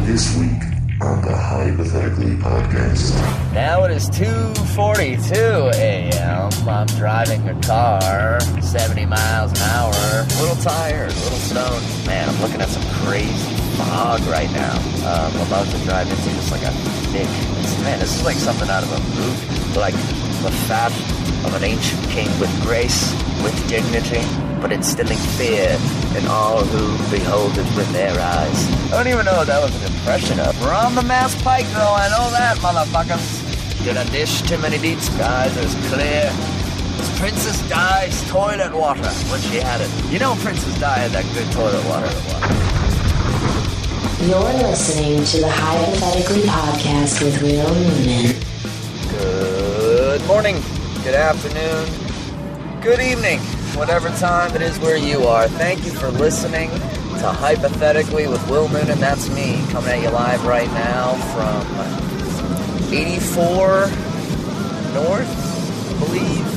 This week on the High Pathetically podcast. Now it is 2:42 a.m. I'm driving a car 70 miles an hour. A little tired, a little stoned. Man, I'm looking at some crazy fog right now. I'm about to drive into just like a thick... Man, this is like something out of a movie. Like the fat of an ancient king with grace, with dignity, but instilling fear in all who behold it with their eyes. I don't even know what that was an impression of. We're on the Mass Pike, though, I know that, motherfuckers. Did I dish too many deep skies? It was clear. It's Princess Di's toilet water when she had it. You know Princess Di had that good toilet water. You're listening to the High Pathetically podcast with Real Newman. Good morning, good afternoon, good evening, whatever time it is where you are. Thank you for listening to Hypothetically with Will Noonan. That's me, coming at you live right now from 84 North, I believe,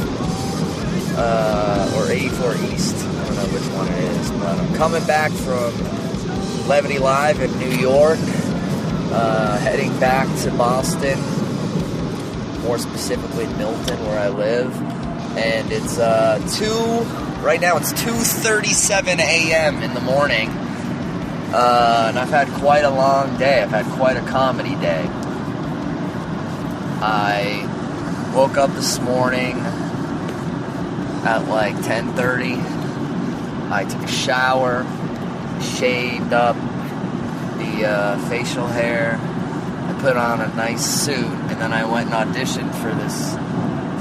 or 84 East. I don't know which one it is, but I'm coming back from Levity Live in New York, heading back to Boston, more specifically Milton, where I live. And it's right now it's 2:37 a.m. in the morning, and I've had quite a long day. I've had quite a comedy day. I woke up this morning at like 10:30. I took a shower, shaved up the facial hair, I put on a nice suit, and then I went and auditioned for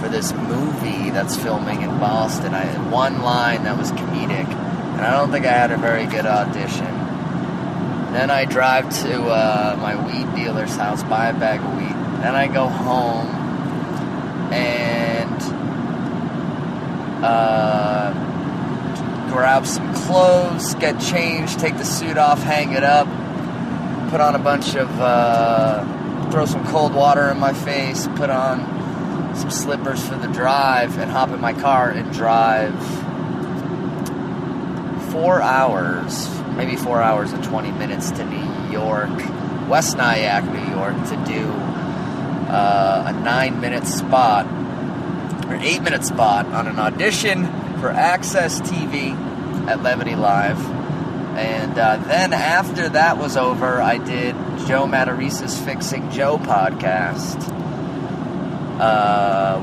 this movie that's filming in Boston. I had one line that was comedic, and I don't think I had a very good audition. Then I drive to my weed dealer's house, buy a bag of weed. Then I go home and grab some clothes, get changed, take the suit off, hang it up, put on a bunch of, throw some cold water in my face, put on some slippers for the drive, and hop in my car and drive 4 hours, maybe 4 hours and 20 minutes to New York, West Nyack, New York, to do a 9-minute spot, or 8-minute spot on an audition for Access TV at Levity Live. And then after that was over, I did Joe Matarese's Fixing Joe podcast,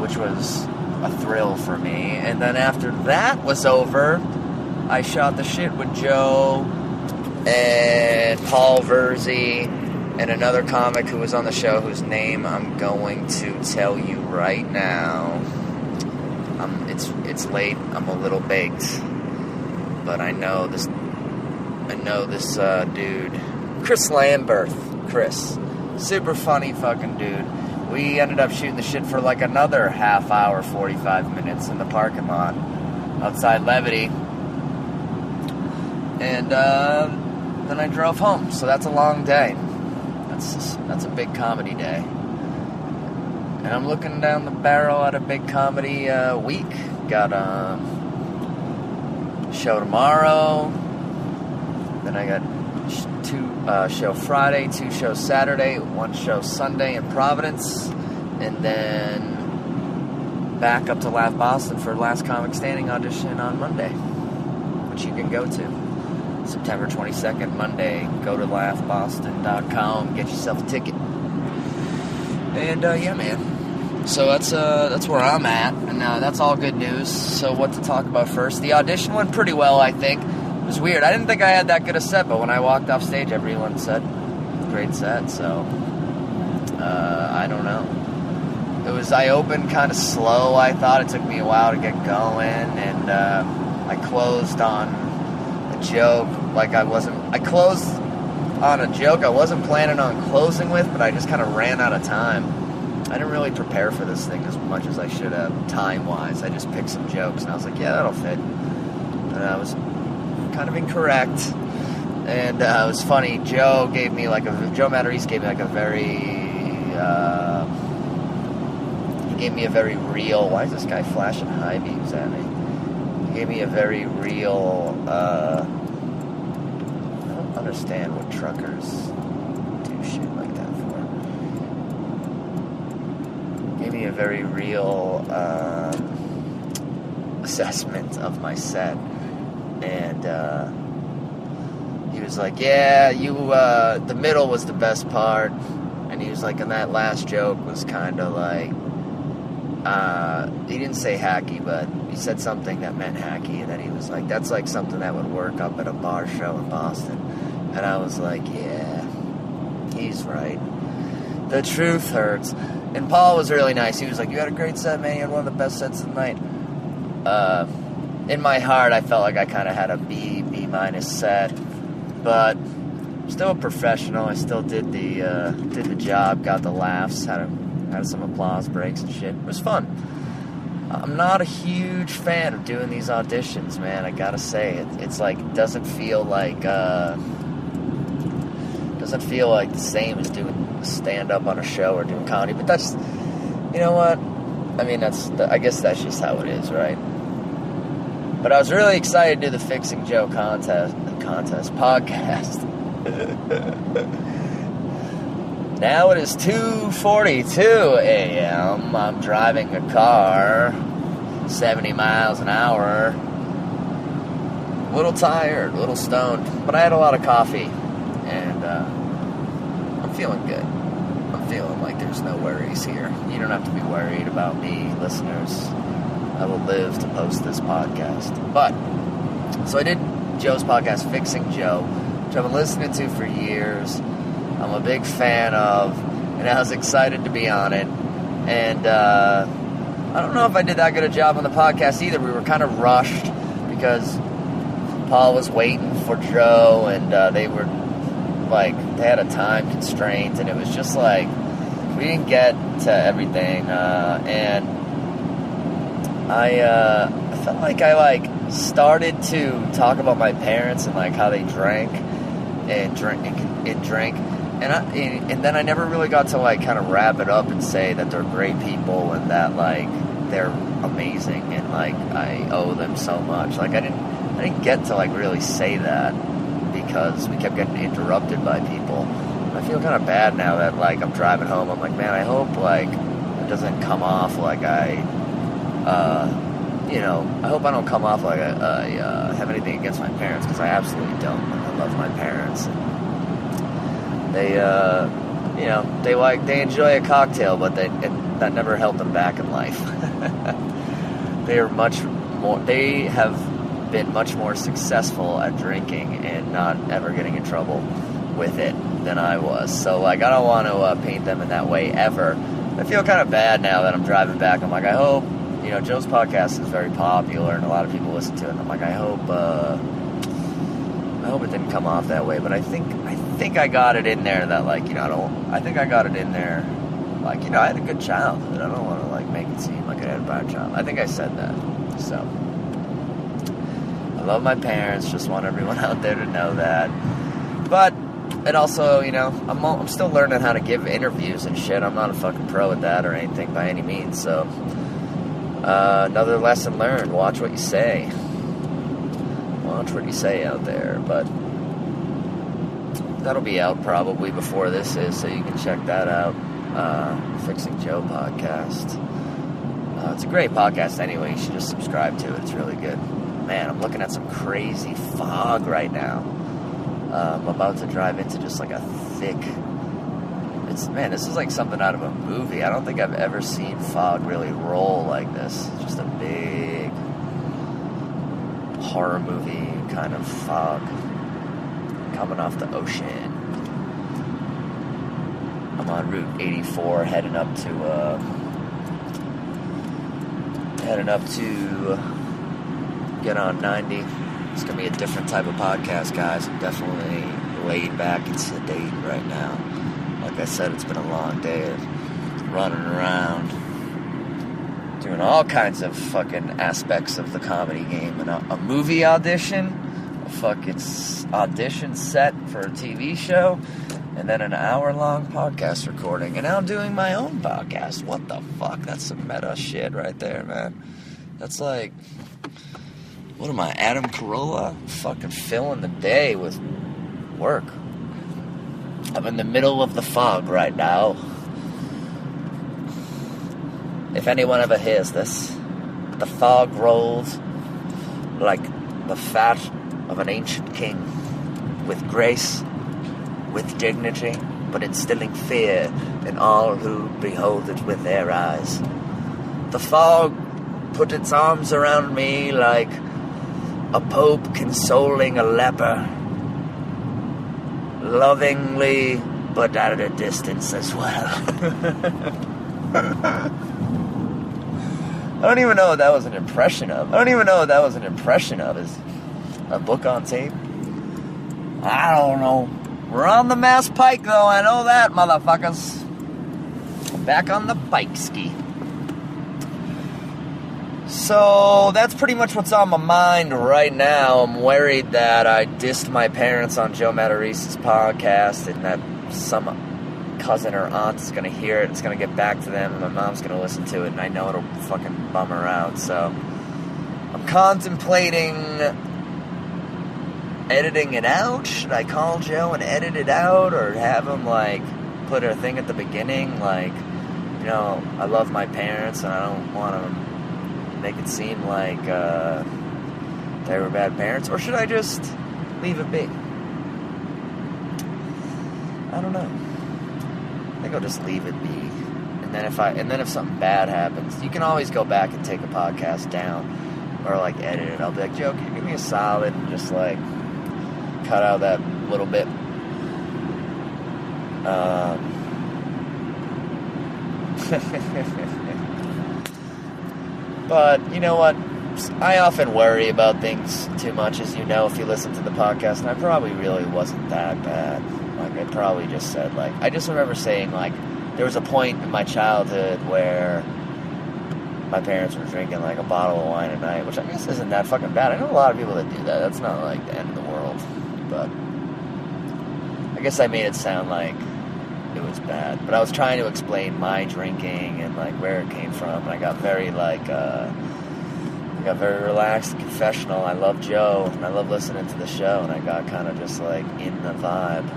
which was a thrill for me. And then after that was over, I shot the shit with Joe and Paul Verzi and another comic who was on the show, whose name I'm going to tell you right now. It's late. I'm a little baked, but I know this dude, Chris Lambert. Chris, super funny fucking dude. We ended up shooting the shit for like another half hour, 45 minutes in the parking lot outside Levity. And then I drove home. So that's a long day. That's a big comedy day. And I'm looking down the barrel at a big comedy week. Got a show tomorrow. Then I got two show Friday, 2 shows Saturday, 1 show Sunday in Providence, and then back up to Laugh Boston for Last Comic Standing audition on Monday, which you can go to. September 22nd, Monday. Go to laughboston.com, get yourself a ticket. And yeah, man. So that's where I'm at, and that's all good news. So what to talk about first? The audition went pretty well, I think. It was weird. I didn't think I had that good a set, but when I walked off stage, everyone said, great set, so, I don't know. I opened kind of slow, I thought. It took me a while to get going, and, I closed on a joke, I closed on a joke I wasn't planning on closing with, but I just kind of ran out of time. I didn't really prepare for this thing as much as I should have, time-wise. I just picked some jokes, and I was like, yeah, that'll fit. And I was kind of incorrect, and it was funny. Joe Matarese gave me like a very, he gave me a very real, why is this guy flashing high beams at me? He gave me a very real, I don't understand what truckers shit like that for? Gave me a very real assessment of my set, and he was like, yeah, the middle was the best part, and he was like, and that last joke was kind of like, he didn't say hacky, but he said something that meant hacky, and then he was like, that's like something that would work up at a bar show in Boston. And I was like, yeah, he's right. The truth hurts. And Paul was really nice. He was like, you had a great set, man. You had one of the best sets of the night. In my heart, I felt like I kind of had a B minus set, but still a professional. I still did the job, got the laughs, had some applause breaks and shit. It was fun. I'm not a huge fan of doing these auditions, man. I gotta say, it's like, it doesn't feel like the same as doing stand-up on a show or doing comedy. But that's, you know what? I mean, I guess that's just how it is, right? But I was really excited to do the Fixing Joe podcast. Now it is 2:42 a.m. I'm driving a car 70 miles an hour. A little tired, a little stoned, but I had a lot of coffee, and I'm feeling good. I'm feeling like there's no worries here. You don't have to be worried about me, listeners. I will live to post this podcast. But, so I did Joe's podcast, Fixing Joe, which I've been listening to for years. I'm a big fan of, and I was excited to be on it. And I don't know if I did that good a job on the podcast either. We were kind of rushed because Paul was waiting for Joe, and they had a time constraint, and it was just like, we didn't get to everything. And I felt like I started to talk about my parents and how they drank. And then I never really got to kind of wrap it up and say that they're great people and that they're amazing and I owe them so much. I didn't get to really say that because we kept getting interrupted by people. I feel kind of bad now that I'm driving home. I'm like, man, I hope it doesn't come off like I hope I don't come off like I have anything against my parents, because I absolutely don't. I love my parents. They enjoy a cocktail, but that never held them back in life. They have been much more successful at drinking and not ever getting in trouble with it than I was. So I don't want to paint them in that way ever. I feel kind of bad now that I'm driving back. I'm like, I hope, Joe's podcast is very popular and a lot of people listen to it. And I'm like, I hope it didn't come off that way. But I think I got it in there that I think I got it in there I had a good childhood. I don't want to make it seem like I had a bad childhood. I think I said that. So I love my parents. Just want everyone out there to know that. But it also, I'm still learning how to give interviews and shit. I'm not a fucking pro at that or anything by any means. So another lesson learned. Watch what you say. Watch what you say out there. But that'll be out probably before this is, so you can check that out. Fixing Joe podcast. It's a great podcast anyway. You should just subscribe to it. It's really good. Man, I'm looking at some crazy fog right now. I'm about to drive into just a thick... this is something out of a movie. I don't think I've ever seen fog really roll like this. It's just a big horror movie kind of fog coming off the ocean. I'm on Route 84 heading up to get on 90. It's going to be a different type of podcast, guys. I'm definitely laid back and sedate right now. Like I said, it's been a long day of running around, doing all kinds of fucking aspects of the comedy game. And a movie audition, a fucking audition set for a TV show, and then an hour-long podcast recording. And now I'm doing my own podcast. What the fuck? That's some meta shit right there, man. That's what am I, Adam Carolla? Fucking filling the day with work. I'm in the middle of the fog right now. If anyone ever hears this, the fog rolls like the fat of an ancient king, with grace, with dignity, but instilling fear in all who behold it with their eyes. The fog put its arms around me like a pope consoling a leper, lovingly, but at a distance as well. I don't even know what that was an impression of. Is a book on tape? I don't know. We're on the Mass Pike, though. I know that, motherfuckers. Back on the bike ski. So, that's pretty much what's on my mind right now. I'm worried that I dissed my parents on Joe Matarese's podcast and that some cousin or aunt is going to hear it. It's going to get back to them and my mom's going to listen to it and I know it'll fucking bum her out. So, I'm contemplating editing it out. Should I call Joe and edit it out or have him, like, put a thing at the beginning, like, you know, I love my parents and I don't want to make it seem like they were bad parents, or should I just leave it be? I don't know. I think I'll just leave it be. And then if something bad happens, you can always go back and take a podcast down or like edit it. I'll be like, Joe, can you give me a solid and just like cut out that little bit? But, you know what? I often worry about things too much, as you know, if you listen to the podcast, and I probably really wasn't that bad. Like, I probably just said, like, I just remember saying, like, there was a point in my childhood where my parents were drinking, like, a bottle of wine a night, which I guess isn't that fucking bad. I know a lot of people that do that. That's not, like, the end of the world. But I guess I made it sound like it was bad, but I was trying to explain my drinking and like where it came from, and I got very very relaxed and confessional. I love Joe and I love listening to the show, and I got kind of just like in the vibe,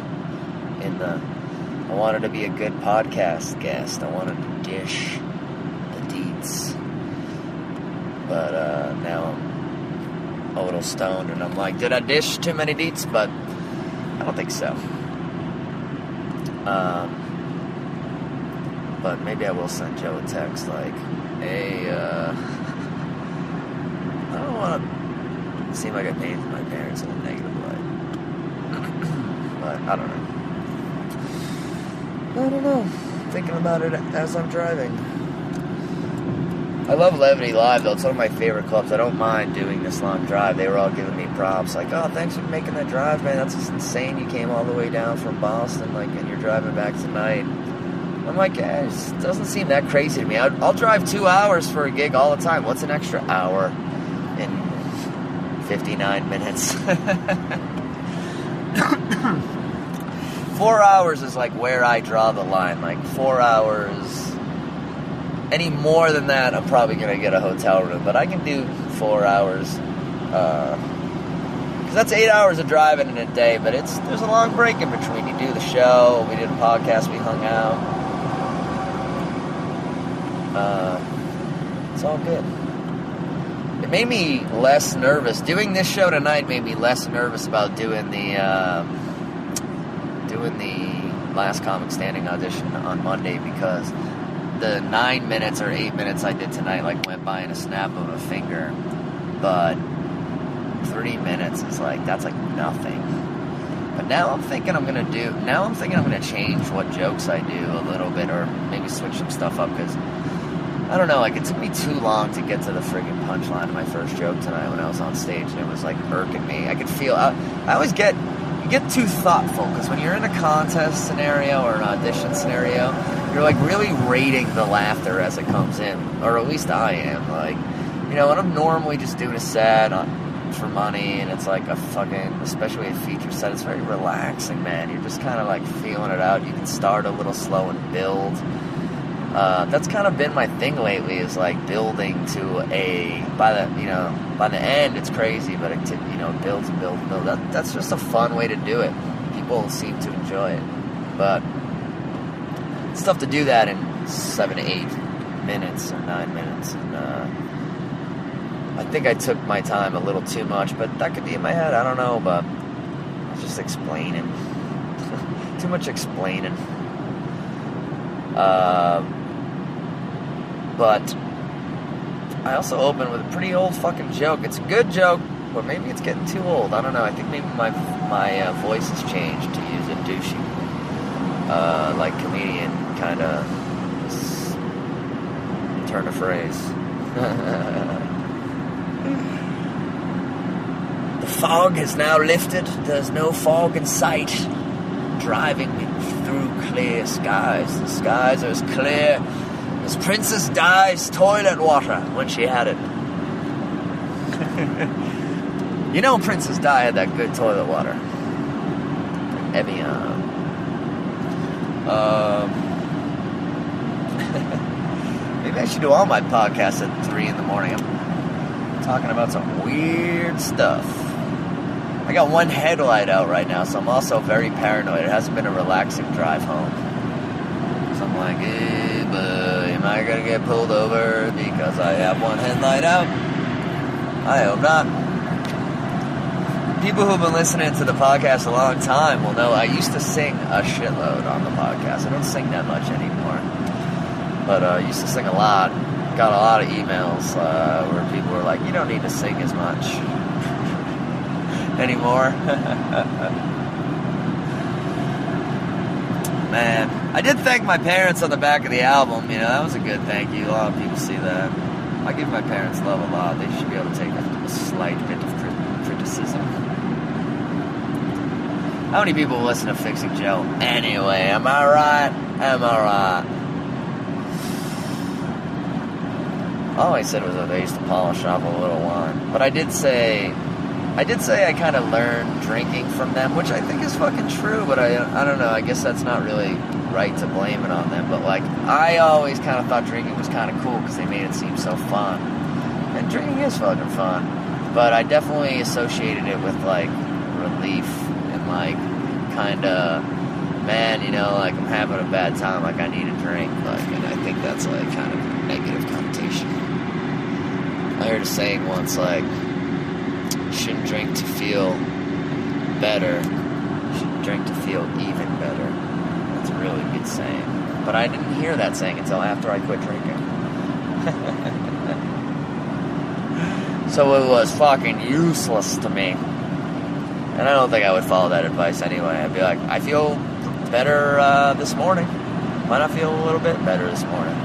I wanted to be a good podcast guest. I wanted to dish the deets, but now I'm a little stoned and I'm like, did I dish too many deets? But I don't think so. But maybe I will send Joe a text like, hey, I don't want to seem like I painted my parents in a negative light. But I don't know. Thinking about it as I'm driving. I love Levity Live, though. It's one of my favorite clubs. I don't mind doing this long drive. They were all giving me props. Like, oh, thanks for making that drive, man. That's just insane. You came all the way down from Boston, like, and you're driving back tonight. I'm like, yeah, it just doesn't seem that crazy to me. I'll drive 2 hours for a gig all the time. What's an extra hour in 59 minutes? 4 hours is, like, where I draw the line. Like, 4 hours... Any more than that, I'm probably going to get a hotel room. But I can do 4 hours. Because that's 8 hours of driving in a day. But there's a long break in between. You do the show. We did a podcast. We hung out. It's all good. It made me less nervous. Doing this show tonight made me less nervous about doing the Last Comic Standing audition on Monday, because the 9 minutes or 8 minutes I did tonight like went by in a snap of a finger, but 3 minutes is like, that's like nothing. But now I'm thinking I'm gonna change what jokes I do a little bit, or maybe switch some stuff up, because I don't know, like, it took me too long to get to the friggin' punchline of my first joke tonight when I was on stage, and it was like irking me. I could feel, I always get too thoughtful, because when you're in a contest scenario or an audition scenario, you're like really rating the laughter as it comes in, or at least I am. Like, you know, when I'm normally just doing a set for money, and it's like a fucking, especially a feature set, it's very relaxing, man. You're just kind of like feeling it out. You can start a little slow and build. That's kind of been my thing lately, is like building to by the end it's crazy, but it builds and builds and builds. That's just a fun way to do it. People seem to enjoy it. but it's tough to do that in 7 to 8 minutes or 9 minutes. And I think I took my time a little too much, but that could be in my head. I don't know, but I was just explaining. Too much explaining. But I also opened with a pretty old fucking joke. It's a good joke, but maybe it's getting too old. I don't know. I think maybe my voice has changed, to use a douchey, like comedian kind of turn of phrase. The fog has now lifted. There's no fog in sight. Driving through clear skies. The skies are as clear as Princess Di's toilet water when she had it. You know Princess Di had that good toilet water. Evian. Maybe I should do all my podcasts at 3 in the morning. I'm talking about some weird stuff. I got one headlight out right now, so I'm also very paranoid. It hasn't been a relaxing drive home. So I'm like, hey, boy, am I going to get pulled over because I have one headlight out? I hope not. People who've been listening to the podcast a long time will know I used to sing a shitload on the podcast. I don't sing that much anymore. But I used to sing a lot. Got a lot of emails where people were like, you don't need to sing as much anymore. Man, I did thank my parents on the back of the album. You know, that was a good thank you. A lot of people see that. I give my parents love a lot. They should be able to take a slight bit of criticism. How many people listen to Fixing Joe? Anyway, am I right? Am I right? All I said was that I used to polish off a little wine. But I did say I kind of learned drinking from them, which I think is fucking true, but I don't know, I guess that's not really right to blame it on them, but like, I always kind of thought drinking was kind of cool because they made it seem so fun. And drinking is fucking fun, but I definitely associated it with like relief and like kind of, man, you know, like I'm having a bad time, like I need a drink, like, and I think that's like kind of a negative connotation. I heard a saying once, like, you shouldn't drink to feel better, you should drink to feel even better. That's a really good saying. But I didn't hear that saying until after I quit drinking. So it was fucking useless to me. And I don't think I would follow that advice anyway. I'd be like, I feel better this morning. Might not feel a little bit better this morning.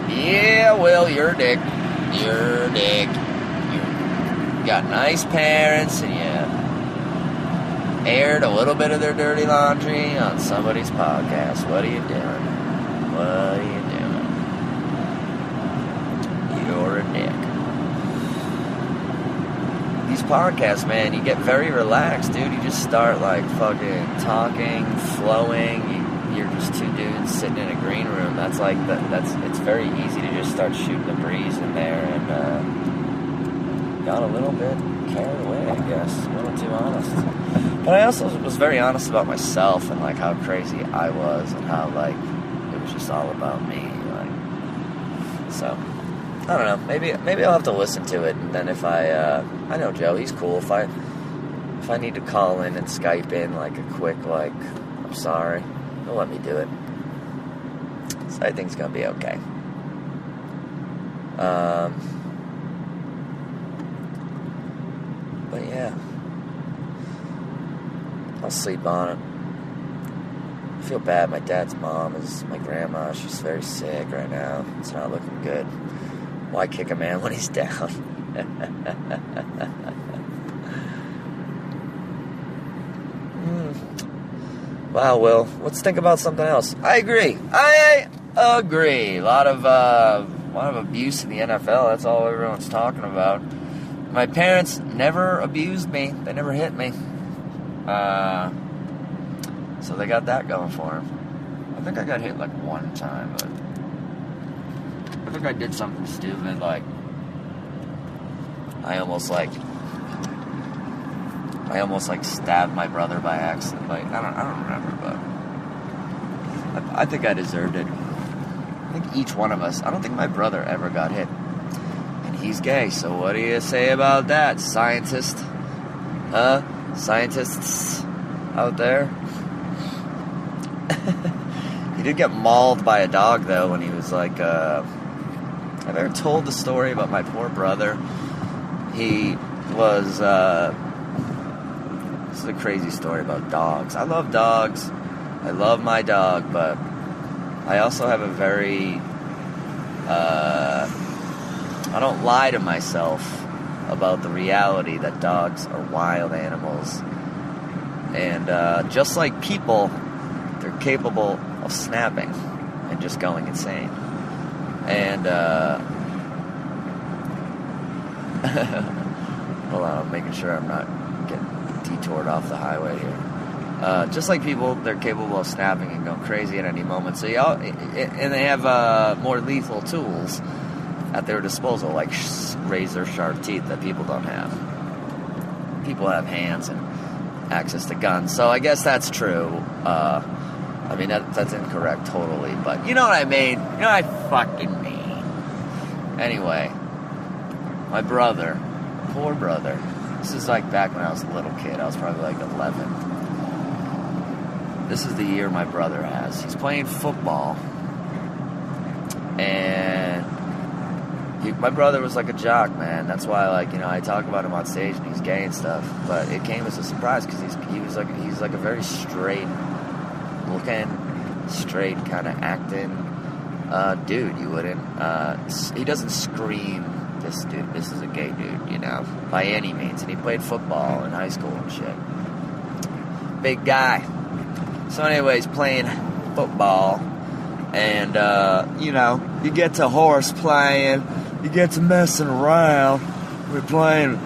Yeah, well, you're a dick. You're a dick. You got nice parents and you aired a little bit of their dirty laundry on somebody's podcast. What are you doing? What are you doing? You're a dick. These podcasts, man, you get very relaxed, dude. You just start like fucking talking, flowing. You're just two dudes sitting in a green room. That's like it's very easy to just start shooting the breeze in there, and got a little bit carried away, I guess, a little too honest. But I also was very honest about myself and like how crazy I was and how like it was just all about me, like. So I don't know. Maybe I'll have to listen to it, and then if I know Joe, he's cool. If I need to call in and Skype in like a quick like, I'm sorry, he'll let me do it. So I think it's gonna be okay. But yeah, I'll sleep on it. I feel bad. My dad's mom is my grandma. She's very sick right now. It's not looking good. Why kick a man when he's down? Wow, Will, let's think about something else. I agree. A lot of abuse in the NFL. That's all everyone's talking about. My parents never abused me. They never hit me. So they got that going for them. I think I got hit like one time, but I think I did something stupid, like I almost like I almost like stabbed my brother by accident. Like I don't remember, but I think I deserved it. I think each one of us. I don't think my brother ever got hit, and he's gay. So what do you say about that, scientist? Scientists out there. He did get mauled by a dog though when he was like. I've ever told the story about my poor brother. He was. This is a crazy story about dogs. I love dogs. I love my dog, but I also have a very... I don't lie to myself about the reality that dogs are wild animals. And just like people, they're capable of snapping and just going insane. And, hold on, I'm making sure I'm not getting detoured off the highway here. Just like people, they're capable of snapping and going crazy at any moment. So and they have more lethal tools at their disposal, like razor sharp teeth that people don't have. People have hands and access to guns, so I guess that's true. I mean, that's incorrect totally, but you know what I mean? You know what I fucking mean. Anyway, my brother, poor brother, this is like back when I was a little kid. I was probably like 11. This is the year my brother has. He's playing football, and my brother was like a jock, man. That's why, like, you know, I talk about him on stage and he's gay and stuff, but it came as a surprise because he's like a very straight looking, straight kind of acting dude. You wouldn't he doesn't scream, this is a gay dude, you know, by any means. And he played football in high school and shit. Big guy. So anyways, playing football, and you know, you get to horse playing, you get to messing around. We're playing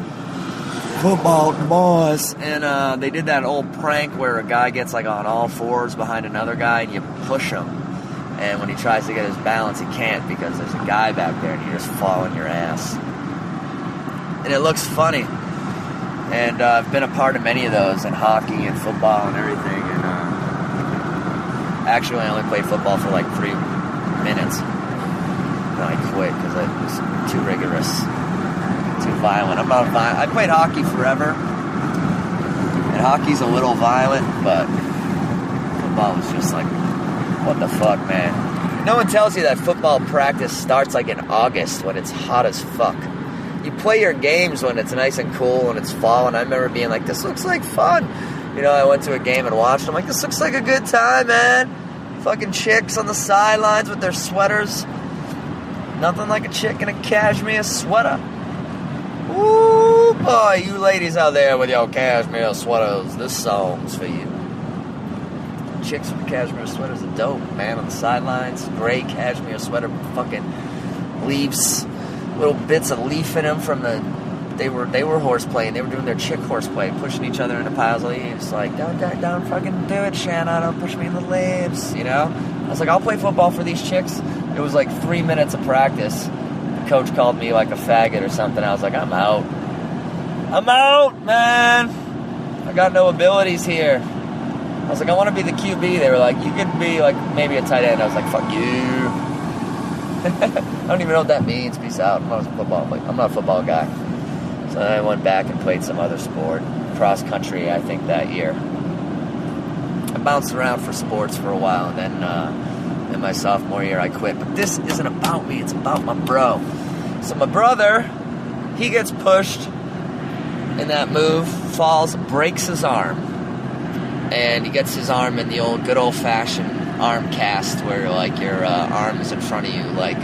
football with the boys, and they did that old prank where a guy gets like on all fours behind another guy and you push him, and when he tries to get his balance he can't because there's a guy back there and you just fall on your ass, and it looks funny. And I've been a part of many of those in hockey and football and everything, and actually I only played football for like 3 minutes. Then I quit because it was too rigorous, too violent. I'm not violent. I played hockey forever, and hockey's a little violent, but football was just like, what the fuck, man? No one tells you that football practice starts like in August when it's hot as fuck. You play your games when it's nice and cool and it's fall, and I remember being like, this looks like fun. You know, I went to a game and watched. I'm like, this looks like a good time, man. Fucking chicks on the sidelines with their sweaters. Nothing like a chick in a cashmere sweater. Ooh, boy, you ladies out there with your cashmere sweaters, this song's for you. Chicks with cashmere sweaters are dope, man. On the sidelines, gray cashmere sweater, fucking leaves, little bits of leaf in them from the... They were horseplaying. They were doing their chick horseplay, pushing each other into piles of leaves. Like, don't fucking do it, Shanna. Don't push me in the leaves, you know? I was like, I'll play football for these chicks. It was like 3 minutes of practice. The coach called me like a faggot or something. I was like, I'm out. I'm out, man. I got no abilities here. I was like, I want to be the QB. They were like, you could be like maybe a tight end. I was like, fuck you. I don't even know what that means. Peace out. I'm not a football guy. So then I went back and played some other sport, cross country, I think, that year. I bounced around for sports for a while, and then in my sophomore year I quit. But this isn't about me, it's about my bro. So my brother, he gets pushed in that move, falls, breaks his arm. And he gets his arm in the good old-fashioned arm cast, where like your arm is in front of you, like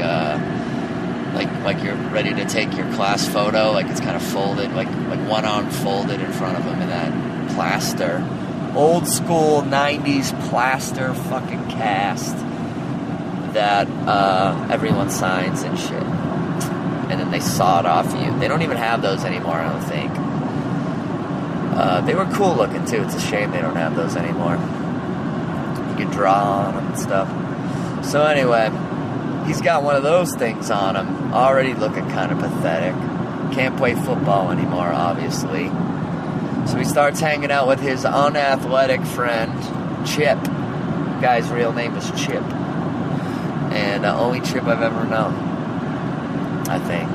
you're ready to take your class photo, like it's kind of folded, like one arm folded in front of him in that plaster, old school 90s plaster fucking cast that everyone signs and shit, and then they saw it off you. They don't even have those anymore, I don't think. They were cool looking too. It's a shame they don't have those anymore. You could draw on them and stuff. So anyway, he's got one of those things on him, already looking kind of pathetic. Can't play football anymore, obviously. So he starts hanging out with his unathletic friend, Chip. The guy's real name is Chip. And only Chip I've ever known, I think.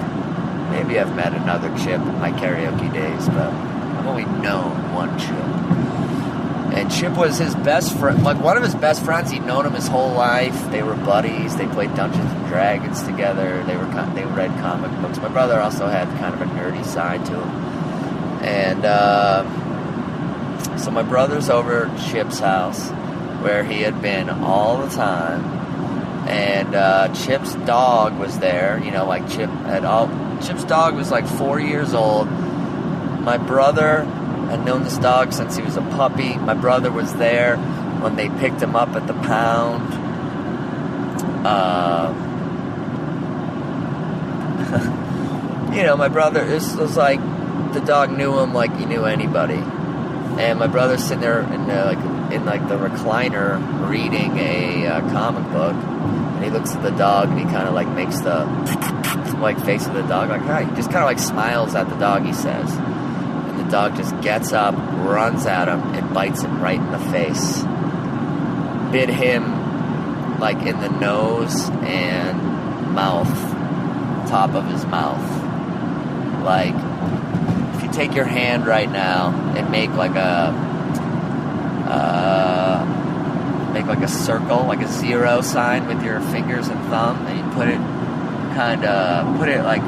Maybe I've met another Chip in my karaoke days, but I've only known one Chip. And Chip was his best friend, like one of his best friends. He'd known him his whole life. They were buddies. They played Dungeons and Dragons together. They read comic books. My brother also had kind of a nerdy side to him. And so my brother's over at Chip's house, where he had been all the time. And Chip's dog was there. You know, like Chip's dog was like 4 years old. My brother had known this dog since he was a puppy. My brother was there when they picked him up at the pound. You know, my brother, this was like, the dog knew him like he knew anybody. And my brother's sitting there in the recliner reading a comic book. And he looks at the dog and he kind of like makes the like face of the dog, like, hi. He just kind of like smiles at the dog, he says. The dog just gets up, runs at him, and bites him right in the face. Bit him, like, in the nose and mouth, top of his mouth. Like, if you take your hand right now and make like a circle, like a zero sign with your fingers and thumb, and you put it like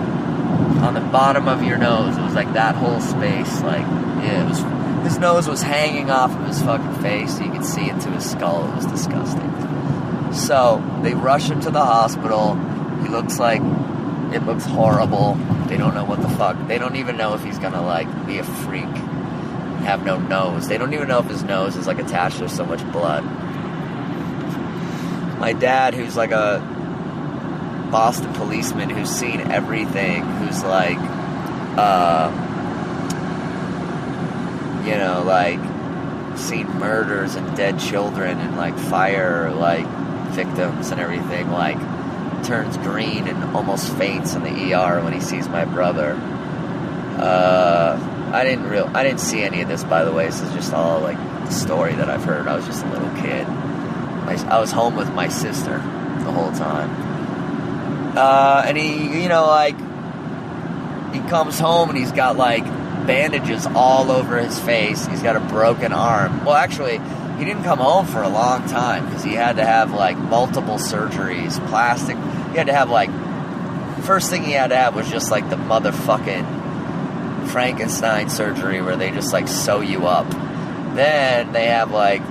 on the bottom of your nose. It was like that whole space, like, yeah, it was, his nose was hanging off of his fucking face, so you could see into his skull. It was disgusting. So they rush him to the hospital. He looks like, it looks horrible. They don't know what the fuck, they don't even know if he's gonna like be a freak, have no nose. They don't even know if his nose is like attached. There's so much blood. My dad, who's like a Boston policeman who's seen everything, who's like, you know, like, seen murders and dead children and like fire, like, victims and everything, like, turns green and almost faints in the ER when he sees my brother. I didn't see any of this, by the way. This is just all like the story that I've heard. I was just a little kid. I was home with my sister the whole time. And he, you know, like, he comes home and he's got, like, bandages all over his face. He's got a broken arm. Well, actually, he didn't come home for a long time because he had to have, like, multiple surgeries, plastic. He had to have, like, first thing he had to have was just, like, the motherfucking Frankenstein surgery where they just, like, sew you up. Then they have, like,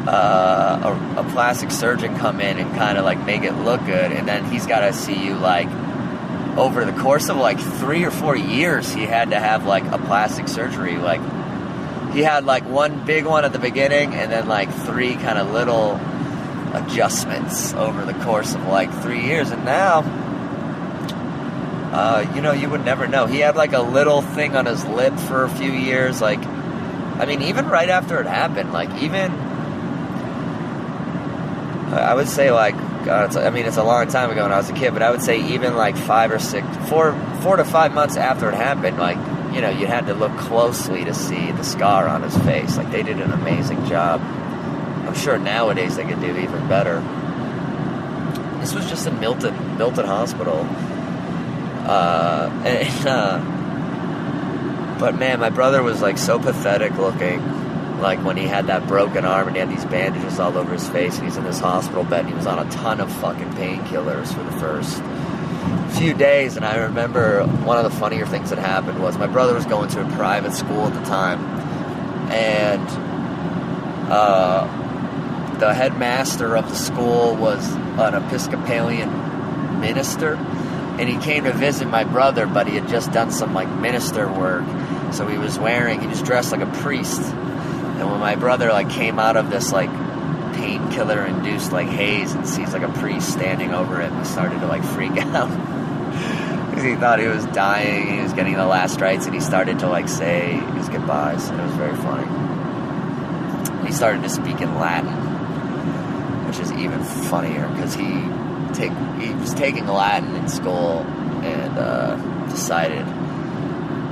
a plastic surgeon come in and kind of like make it look good, and then he's got to see you like over the course of like 3 or 4 years. He had to have like a plastic surgery. Like he had like one big one at the beginning and then like 3 kind of little adjustments over the course of like 3 years. And now you know, you would never know. He had like a little thing on his lip for a few years. Like, I mean, even right after it happened, like even I would say, like, I mean, it's a long time ago when I was a kid, but I would say even, like, 4 to 5 months after it happened, like, you know, you had to look closely to see the scar on his face. Like, they did an amazing job. I'm sure nowadays they could do even better. This was just in Milton Hospital. But, man, my brother was, like, so pathetic looking. Like when he had that broken arm and he had these bandages all over his face and he's in this hospital bed and he was on a ton of fucking painkillers for the first few days. And I remember one of the funnier things that happened was my brother was going to a private school at the time, and the headmaster of the school was an Episcopalian minister, and he came to visit my brother, but he had just done some like minister work, so he was dressed like a priest. And when my brother, like, came out of this, like, painkiller-induced, like, haze and sees, like, a priest standing over him, he started to, like, freak out. Because he thought he was dying, he was getting the last rites, and he started to, like, say his goodbyes. And it was very funny. He started to speak in Latin, which is even funnier, because he was taking Latin in school and decided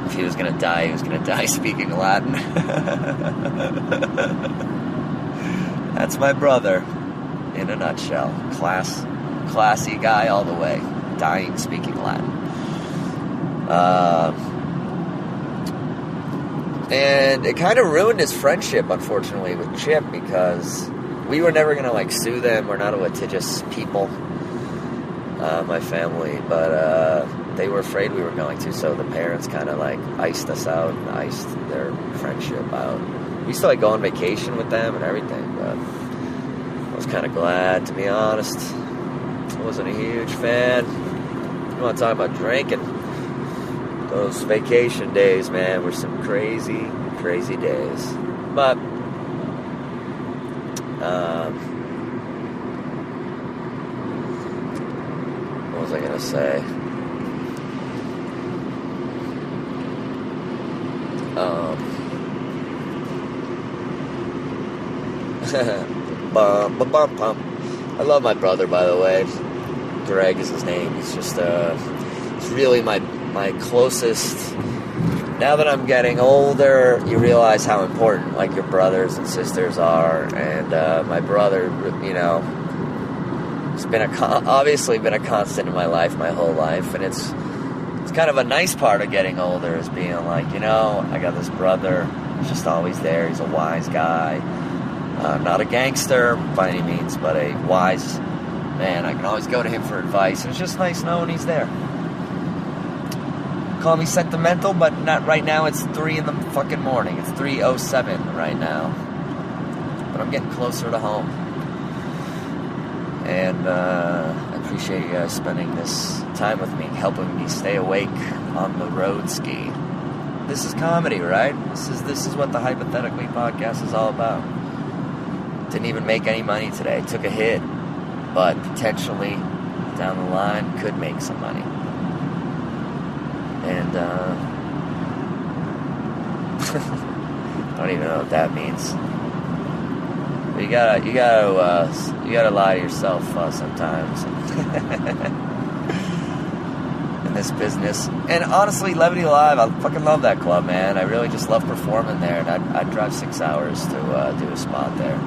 If he was gonna die, he was gonna die speaking Latin. That's my brother, in a nutshell. Classy guy all the way, dying speaking Latin. And it kind of ruined his friendship, unfortunately, with Chip, because we were never going to, like, sue them. We're not a litigious people, my family, but they were afraid we were going to, so the parents kind of, like, iced us out and iced their friendship out. We used to, like, go on vacation with them and everything, but I was kind of glad, to be honest. I wasn't a huge fan. You want to talk about drinking? Those vacation days, man, were some crazy, crazy days. But, what was I going to say? I love my brother, by the way. Greg is his name. He's just, he's really my closest. Now that I'm getting older, you realize how important, like, your brothers and sisters are, and my brother, you know, has been obviously been a constant in my life, my whole life, and it's kind of a nice part of getting older, is being like, you know, I got this brother, he's just always there, he's a wise guy, not a gangster by any means, but a wise man. I can always go to him for advice, and it's just nice knowing he's there. Call me sentimental, but not right now. It's 3 in the fucking morning. It's 3:07 right now. But I'm getting closer to home. And I appreciate you guys spending this time with me, helping me stay awake on the road ski. This is comedy, right? This is what the Hypothetically podcast is all about. Didn't even make any money today. Took a hit, but potentially down the line could make some money. And I don't even know what that means. But you gotta lie to yourself sometimes in this business. And honestly, Levity Live, I fucking love that club, man. I really just love performing there, and I'd drive 6 hours to do a spot there.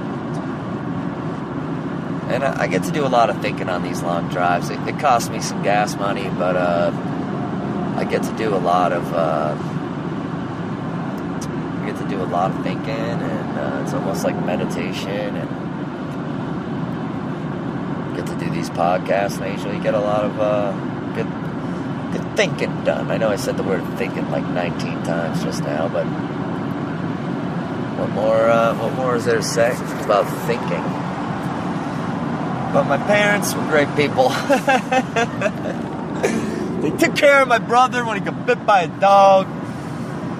And I get to do a lot of thinking on these long drives. It costs me some gas money, but I get to do a lot of thinking, and it's almost like meditation, and get to do these podcasts, and I usually get a lot of good thinking done. I know I said the word thinking like 19 times just now, but what more is there to say about thinking? But my parents were great people. They took care of my brother when he got bit by a dog.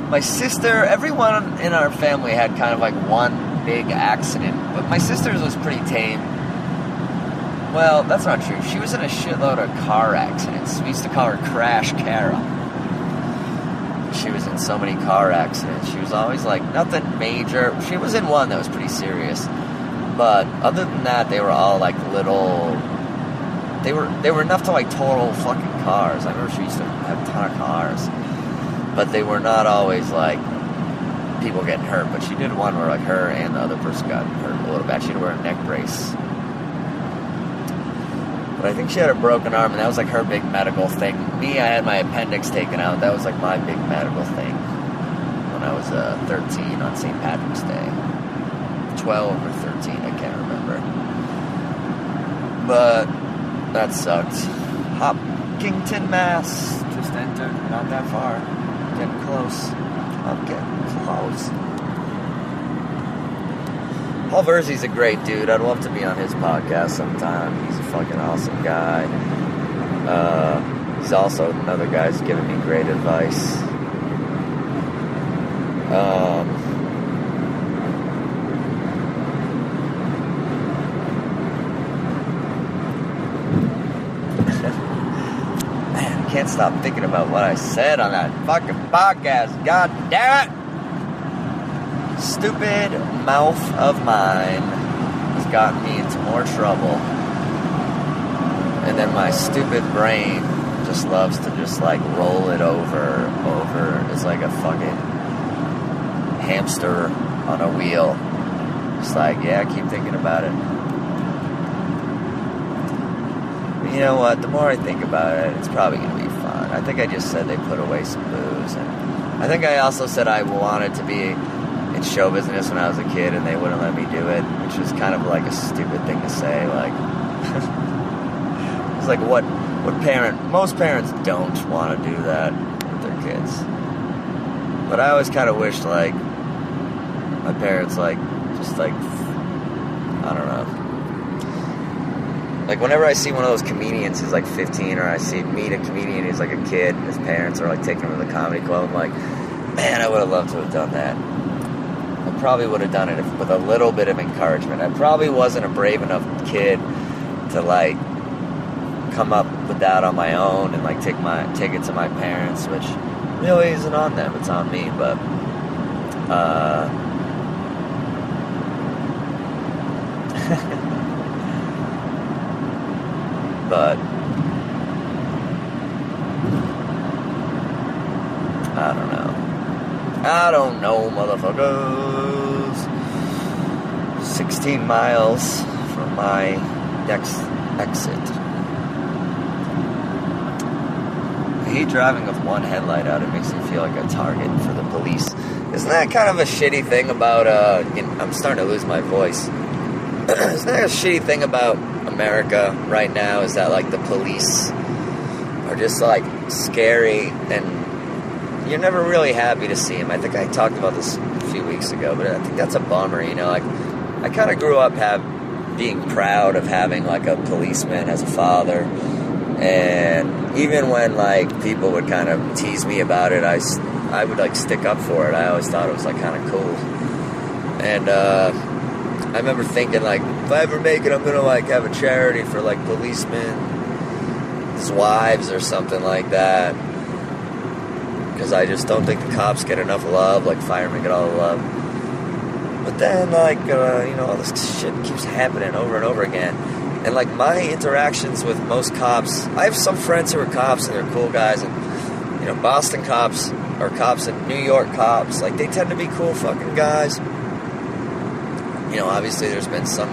My sister, everyone in our family had kind of like one big accident, but my sister's was pretty tame. Well, that's not true. She was in a shitload of car accidents. We used to call her Crash Cara. She was in so many car accidents. She was always like, nothing major. She was in one that was pretty serious. But other than that, they were all like little... They were enough to like total fucking cars. I remember she used to have a ton of cars. But they were not always like people getting hurt. But she did one where like her and the other person got hurt a little bad. She had to wear a neck brace. But I think she had a broken arm, and that was like her big medical thing. Me, I had my appendix taken out. That was like my big medical thing when I was 13 on St. Patrick's Day. 12 or 13, I can't remember. But that sucked. Hopkinton, Mass. Just entered. Not that far. Getting close. I'm getting close. Paul Verzi's a great dude. I'd love to be on his podcast sometime. He's a fucking awesome guy. He's also another guy who's giving me great advice. Man, I can't stop thinking about what I said on that fucking podcast. God damn it! Stupid mouth of mine has gotten me into more trouble. And then my stupid brain just loves to just like roll it over. It's like a fucking hamster on a wheel. It's like, yeah, keep thinking about it. But you know what? The more I think about it, it's probably going to be fun. I think I just said they put away some booze. And I think I also said I wanted to be in show business when I was a kid and they wouldn't let me do it, which was kind of like a stupid thing to say. Like, it's like what most parents don't want to do that with their kids. But I always kind of wished, like, my parents, like, just, like, I don't know. Like, whenever I see one of those comedians who's, like, 15, or I meet a comedian who's, like, a kid, and his parents are, like, taking him to the comedy club, I'm like, man, I would have loved to have done that. I probably would have done it with a little bit of encouragement. I probably wasn't a brave enough kid to, like, come up with that on my own and, like, take it to my parents, which really isn't on them, it's on me. But but I don't know, motherfuckers. 16 miles from my next exit. I hate driving with one headlight out. It makes me feel like a target for the police. Isn't that kind of a shitty thing about, I'm starting to lose my voice. Isn't that a shitty thing about America right now, is that, like, the police are just, like, scary, and you're never really happy to see them. I think I talked about this a few weeks ago, but I think that's a bummer, you know? Like, I kind of grew up being proud of having, like, a policeman as a father, and even when, like, people would kind of tease me about it, I would, like, stick up for it. I always thought it was, like, kind of cool. And, I remember thinking, like, if I ever make it, I'm gonna, like, have a charity for, like, policemen's wives or something like that. Because I just don't think the cops get enough love, like firemen get all the love. But then, like, you know, all this shit keeps happening over and over again. And, like, my interactions with most cops, I have some friends who are cops and they're cool guys, and, you know, Boston cops or cops and New York cops, like, they tend to be cool fucking guys. You know, obviously there's been some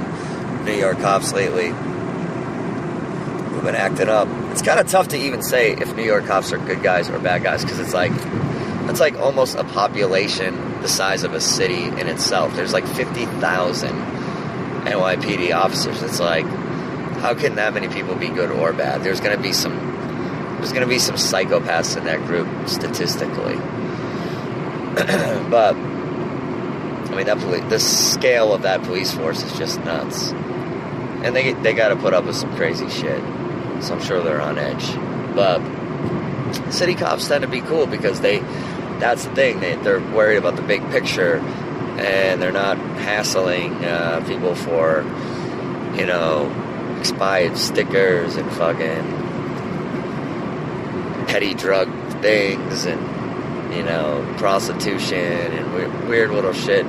New York cops lately who've been acting up. It's kind of tough to even say if New York cops are good guys or bad guys, because it's like almost a population the size of a city in itself. There's like 50,000 NYPD officers. It's like, how can that many people be good or bad? There's gonna be some psychopaths in that group statistically. But I mean, the scale of that police force is just nuts, and they got to put up with some crazy shit. So I'm sure they're on edge. But city cops tend to be cool because that's the thing. They're worried about the big picture, and they're not hassling people for, you know, expired stickers and fucking petty drug things and, you know, prostitution and weird little shit.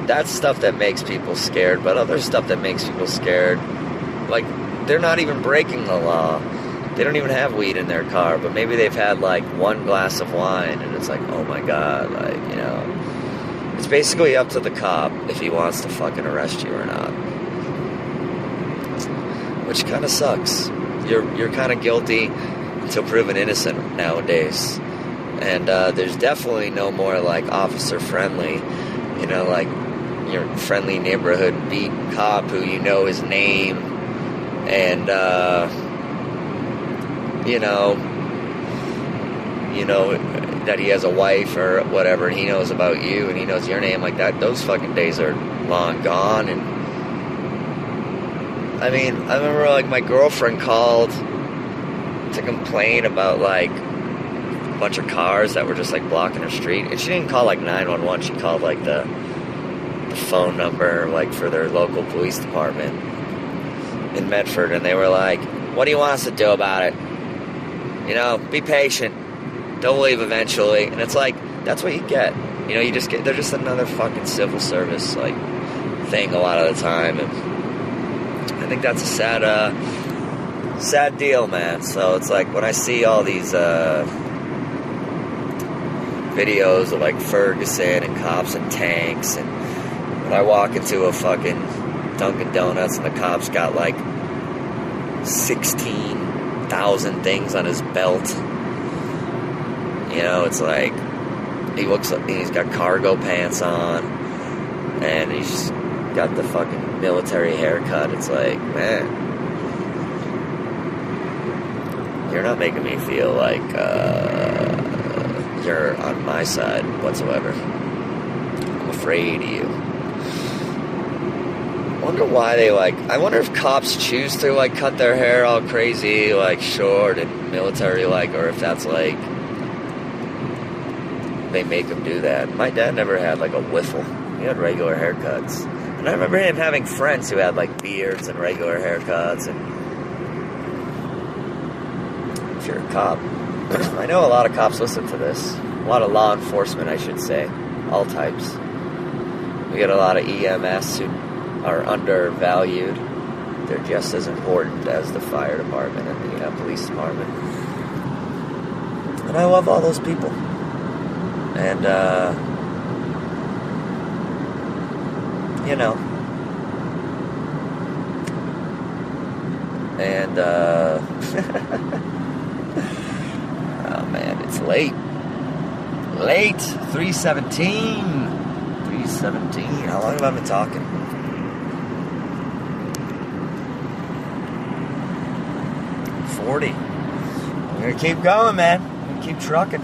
That's stuff that makes people scared, but other stuff that makes people scared, like, they're not even breaking the law. They don't even have weed in their car, but maybe they've had, like, one glass of wine, and it's like, oh my god, like, you know. It's basically up to the cop if he wants to fucking arrest you or not. Which kind of sucks. You're kind of guilty until proven innocent nowadays. And there's definitely no more, like, officer-friendly, you know, like, your friendly neighborhood beat cop who you know his name, and, you know that he has a wife or whatever, and he knows about you, and he knows your name like that. Those fucking days are long gone. And I mean, I remember, like, my girlfriend called to complain about, like, a bunch of cars that were just, like, blocking her street, and she didn't call, like, 911. She called, like, the phone number, like, for their local police department in Medford, and they were like, what do you want us to do about it? You know, be patient. They'll leave eventually. And it's like, that's what you get. You know, they're just another fucking civil service, like, thing a lot of the time. And I think that's a sad sad deal, man. So it's like when I see all these videos of like Ferguson and cops and tanks, and when I walk into a fucking Dunkin' Donuts and the cop's got like 16,000 things on his belt, you know, it's like he looks like he's got cargo pants on and he's just got the fucking military haircut. It's like, man, you're not making me feel like you're on my side whatsoever. I'm afraid of you. I wonder why they I wonder if cops choose to cut their hair all crazy, short and military or if that's they make them do that. My dad never had a whiffle. He had regular haircuts. And I remember him having friends who had beards and regular haircuts. And if you're a cop, I know a lot of cops listen to this. A lot of law enforcement, I should say. All types. We get a lot of EMS who are undervalued. They're just as important as the fire department and the police department. And I love all those people. And, you know. And, oh man, it's late. Late. 3:17. 3:17. How long have I been talking? I'm gonna keep going, man. I'm gonna keep trucking.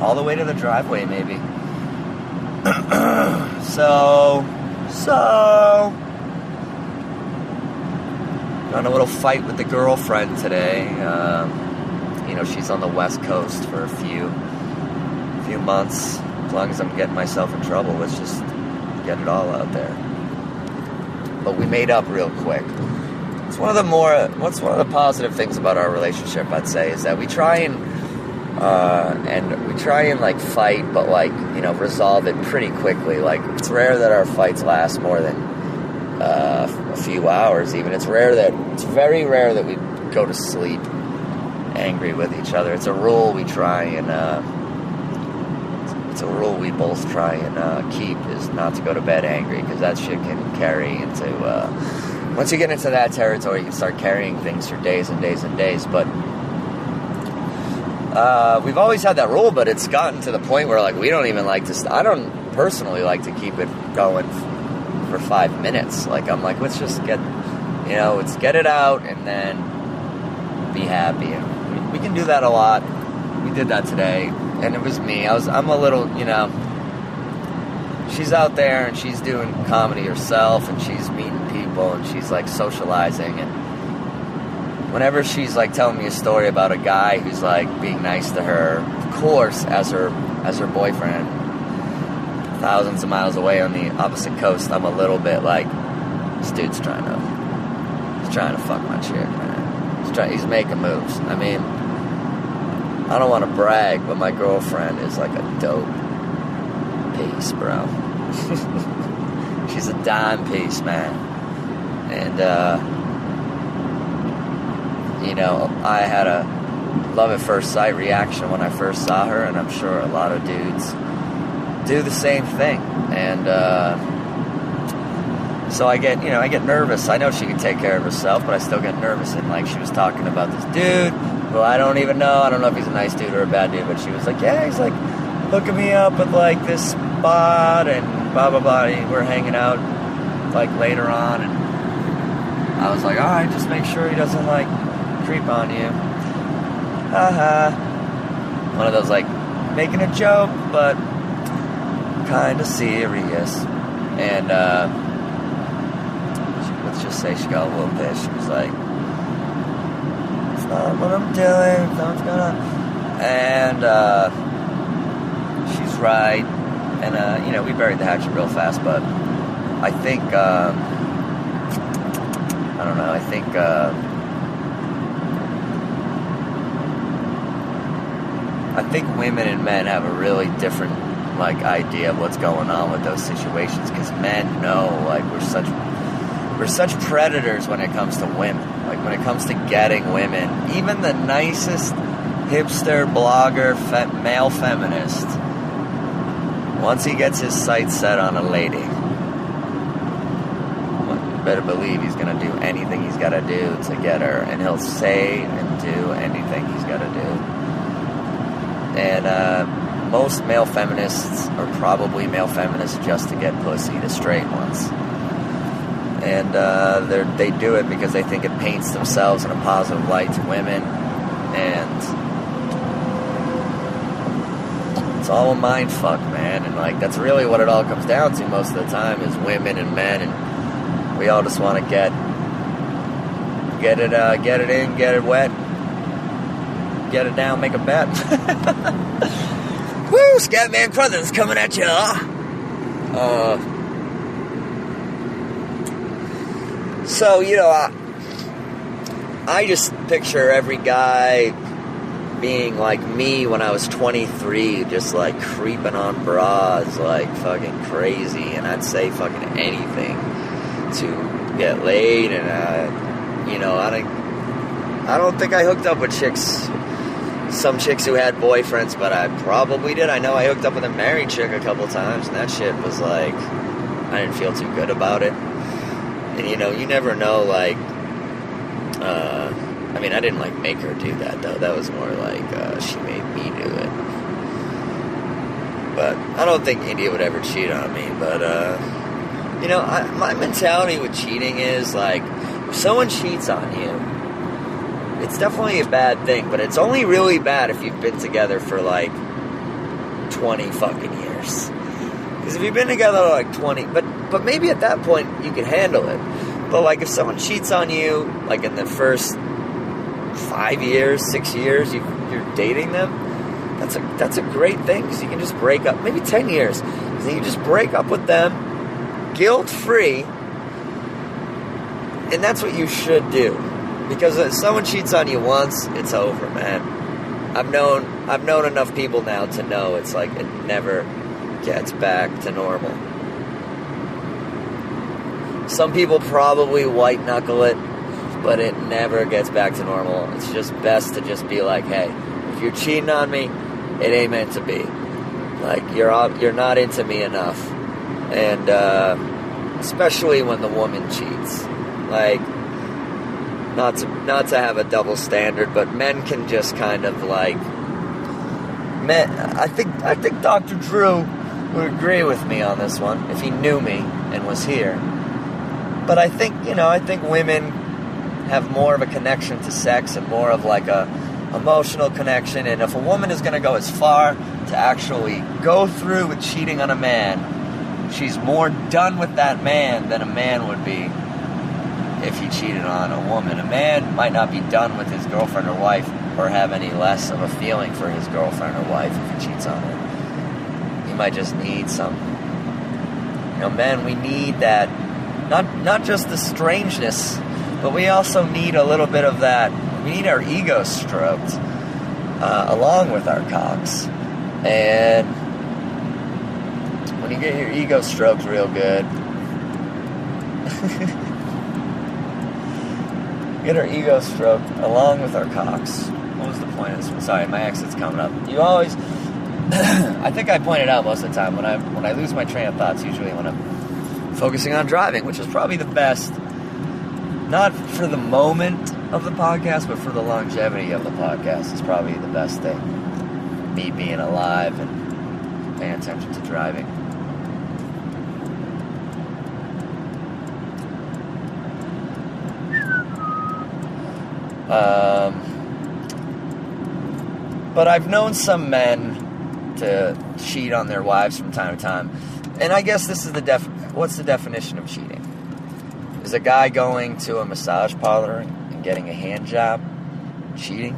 All the way to the driveway, maybe. So got a little fight with the girlfriend today. You know, she's on the West Coast for a few months. As long as I'm getting myself in trouble, let's just get it all out there. But we made up real quick. It's one of the positive things about our relationship, I'd say, is that we try and fight, but resolve it pretty quickly. It's rare that our fights last more than a few hours. Even it's very rare that we go to sleep angry with each other. It's a rule we try and it's a rule we both try and keep, is not to go to bed angry, because that shit can carry into. Once you get into that territory, you can start carrying things for days and days and days. But we've always had that rule, but it's gotten to the point where we don't even like to. I don't personally like to keep it going for 5 minutes. I'm let's just get it out and then be happy. And we can do that a lot. We did that today, and it was me. I'm a little, she's out there and she's doing comedy herself, and she's meeting people, and she's socializing, and whenever she's telling me a story about a guy who's being nice to her, of course, as her boyfriend, thousands of miles away on the opposite coast, I'm a little bit this dude's trying to fuck my chick, man. He's making moves. I mean, I don't want to brag, but my girlfriend is a dope piece, bro. She's a dime piece, man. And, I had a love at first sight reaction when I first saw her, and I'm sure a lot of dudes do the same thing. And, so I get nervous. I know she can take care of herself, but I still get nervous. And, she was talking about this dude who I don't even know. I don't know if he's a nice dude or a bad dude, but she was yeah, he's hooking me up with, this spot and blah, blah, blah. We're hanging out, later on, and I was all right, just make sure he doesn't, creep on you. Haha. One of those, making a joke, but kind of serious. And, let's just say she got a little pissed. She was it's not what I'm doing, it's not what's going on. And, she's right. And, we buried the hatchet real fast, but I think, I don't know, I think women and men have a really different, we're such predators when it comes to women. Like, when it comes to getting women. Even the nicest hipster, blogger, male feminist, once he gets his sights set on a lady, you better believe he's going to do anything he's got to do to get her. And he'll say and do anything he's got to do. And most male feminists are probably male feminists just to get pussy, the straight ones. And they do it because they think it paints themselves in a positive light to women. And it's all a mind fuck, man. And like, that's really what it all comes down to most of the time, is women and men. And we all just want to get it in, get it wet, get it down, make a bet. Woo, Scatman Crothers coming at ya. So, you know, I just picture every guy being like me when I was 23, just like creeping on bras like fucking crazy, and I'd say fucking anything to get laid. And you know, I don't think I hooked up with some chicks who had boyfriends, but I probably did. I know I hooked up with a married chick a couple times, and that shit was like, I didn't feel too good about it. And you know, you never know, like, I mean, I didn't like make her do that though. That was more like she made me do it. But I don't think India would ever cheat on me. But you know, my mentality with cheating is like, if someone cheats on you, it's definitely a bad thing. But it's only really bad if you've been together for like 20 fucking years. Because if you've been together like 20, but maybe at that point you can handle it. But like, if someone cheats on you like in the first 5 years, 6 years you're dating them, that's a great thing, because you can just break up. Maybe 10 years, because you just break up with them guilt-free, and that's what you should do. Because if someone cheats on you once, it's over, man. I've known enough people now to know it's like it never gets back to normal. Some people probably white knuckle it, but it never gets back to normal. It's just best to just be like, hey, if you're cheating on me, it ain't meant to be. Like, you're not into me enough. And especially when the woman cheats. Like, not to have a double standard, but men can just kind of like, I think Dr. Drew would agree with me on this one if he knew me and was here. But I think women have more of a connection to sex and more of like a emotional connection. And if a woman is going to go as far to actually go through with cheating on a man, she's more done with that man than a man would be if he cheated on a woman. A man might not be done with his girlfriend or wife or have any less of a feeling for his girlfriend or wife if he cheats on her. He might just need some. You know, men, we need that, not just the strangeness, but we also need a little bit of that. We need our ego stroked along with our cocks. And when you get your ego stroked real good, get our ego stroked along with our cocks. What was the point of this one? Sorry, my exit's coming up. You always, I think I pointed out most of the time, when I lose my train of thoughts, usually when I'm focusing on driving, which is probably the best, not for the moment of the podcast, but for the longevity of the podcast. It's probably the best thing. Me being alive and paying attention to driving. But I've known some men to cheat on their wives from time to time. And I guess this is what's the definition of cheating? Is a guy going to a massage parlor and getting a hand job cheating?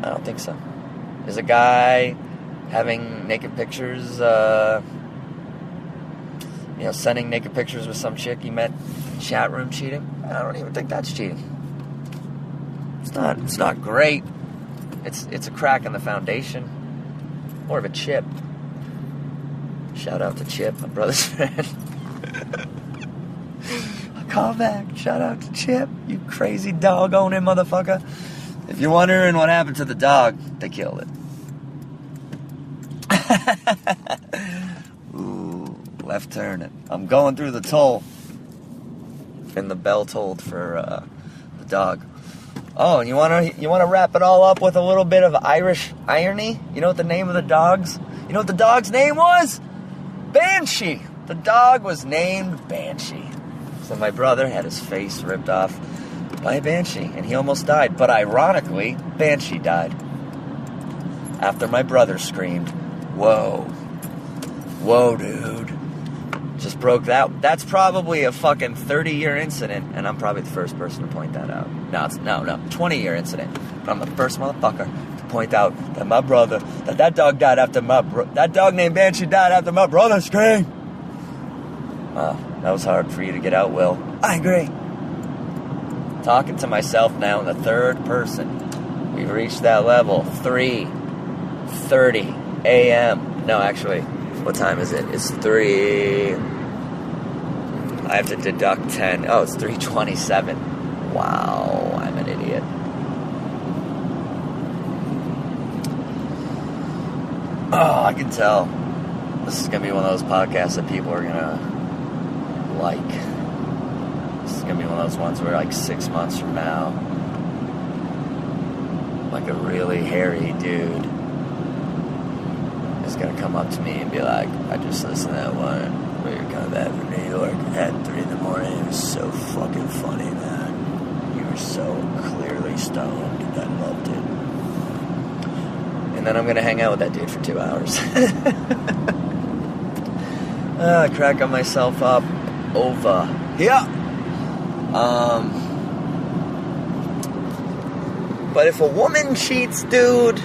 I don't think so. Is a guy having naked pictures, sending naked pictures with some chick he met in the chat room cheating? I don't even think that's cheating. It's not great. It's a crack in the foundation. More of a chip. Shout out to Chip, my brother's friend. call back. Shout out to Chip, you crazy dog-owning motherfucker. If you're wondering what happened to the dog, they killed it. Ooh, left turning. I'm going through the toll. And the bell tolled for the dog. Oh, and you wanna wrap it all up with a little bit of Irish irony? You know what the name of the dogs? You know what the dog's name was? Banshee. The dog was named Banshee. So my brother had his face ripped off by a banshee, and he almost died. But ironically, Banshee died. After my brother screamed, "Whoa. Whoa, dude." Just broke that. That's probably a fucking 30-year incident, and I'm probably the first person to point that out. No, 20-year incident. But I'm the first motherfucker to point out that my brother, that dog died after that dog named Banshee died after my brother screamed. That was hard for you to get out, Will. I agree. Talking to myself now in the third person. We've reached that level. 3:30 a.m. No, actually, what time is it? It's 3... I have to deduct 10. Oh, it's 3:27. Wow, I'm an idiot. Oh, I can tell. This is going to be one of those podcasts that people are going to like. This is going to be one of those ones where, like, 6 months from now, like a really hairy dude is going to come up to me and be like, "I just listened to that one where you're coming back from New York at 3 in the morning. It was so fucking funny, man. You were so clearly stoned. I loved it." And then I'm going to hang out with that dude for 2 hours. Cracking myself up over here. But if a woman cheats, dude,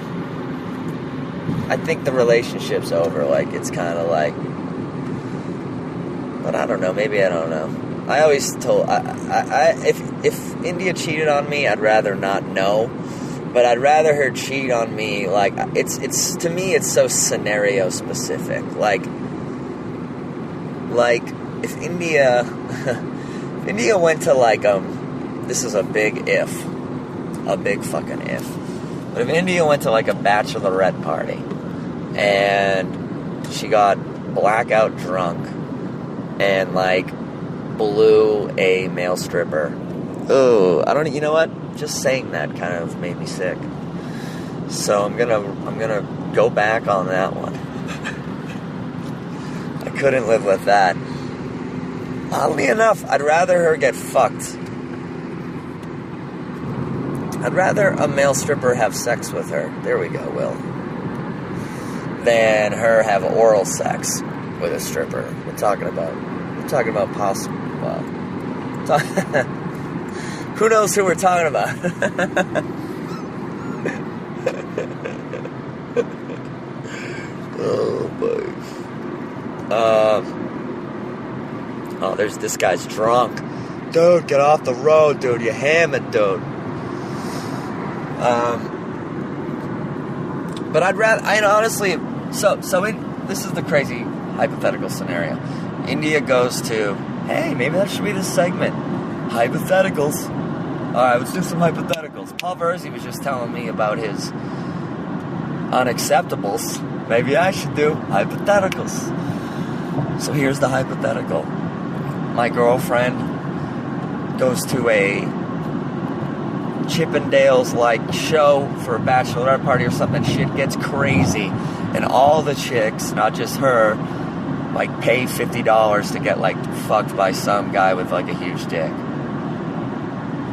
I think the relationship's over. Like, it's kind of like, but I don't know. Maybe I don't know. I always told, if India cheated on me, I'd rather not know. But I'd rather her cheat on me. Like, it's to me, it's so scenario specific. Like if India went to, like, this is a big if, a big fucking if. But if India went to, like, a bachelorette party and she got blackout drunk and, like, blew a male stripper. Oh, you know what? Just saying that kind of made me sick. So I'm gonna go back on that one. I couldn't live with that. Oddly enough, I'd rather her get fucked. I'd rather a male stripper have sex with her. There we go, Will. Than her have oral sex with a stripper. We're talking about possible. Well, who knows who we're talking about? Oh boy. Oh, there's this guy's drunk. Dude, get off the road, dude. You hammered, dude. But honestly, this is the crazy hypothetical scenario. India goes to, hey, maybe that should be the segment. Hypotheticals. Alright, let's do some hypotheticals. Paul Verzi was just telling me about his unacceptables. Maybe I should do hypotheticals. So here's the hypothetical. My girlfriend goes to a Chippendales-like show for a bachelorette party or something. Shit gets crazy. And all the chicks, not just her, like, pay $50 to get, like, fucked by some guy with, like, a huge dick.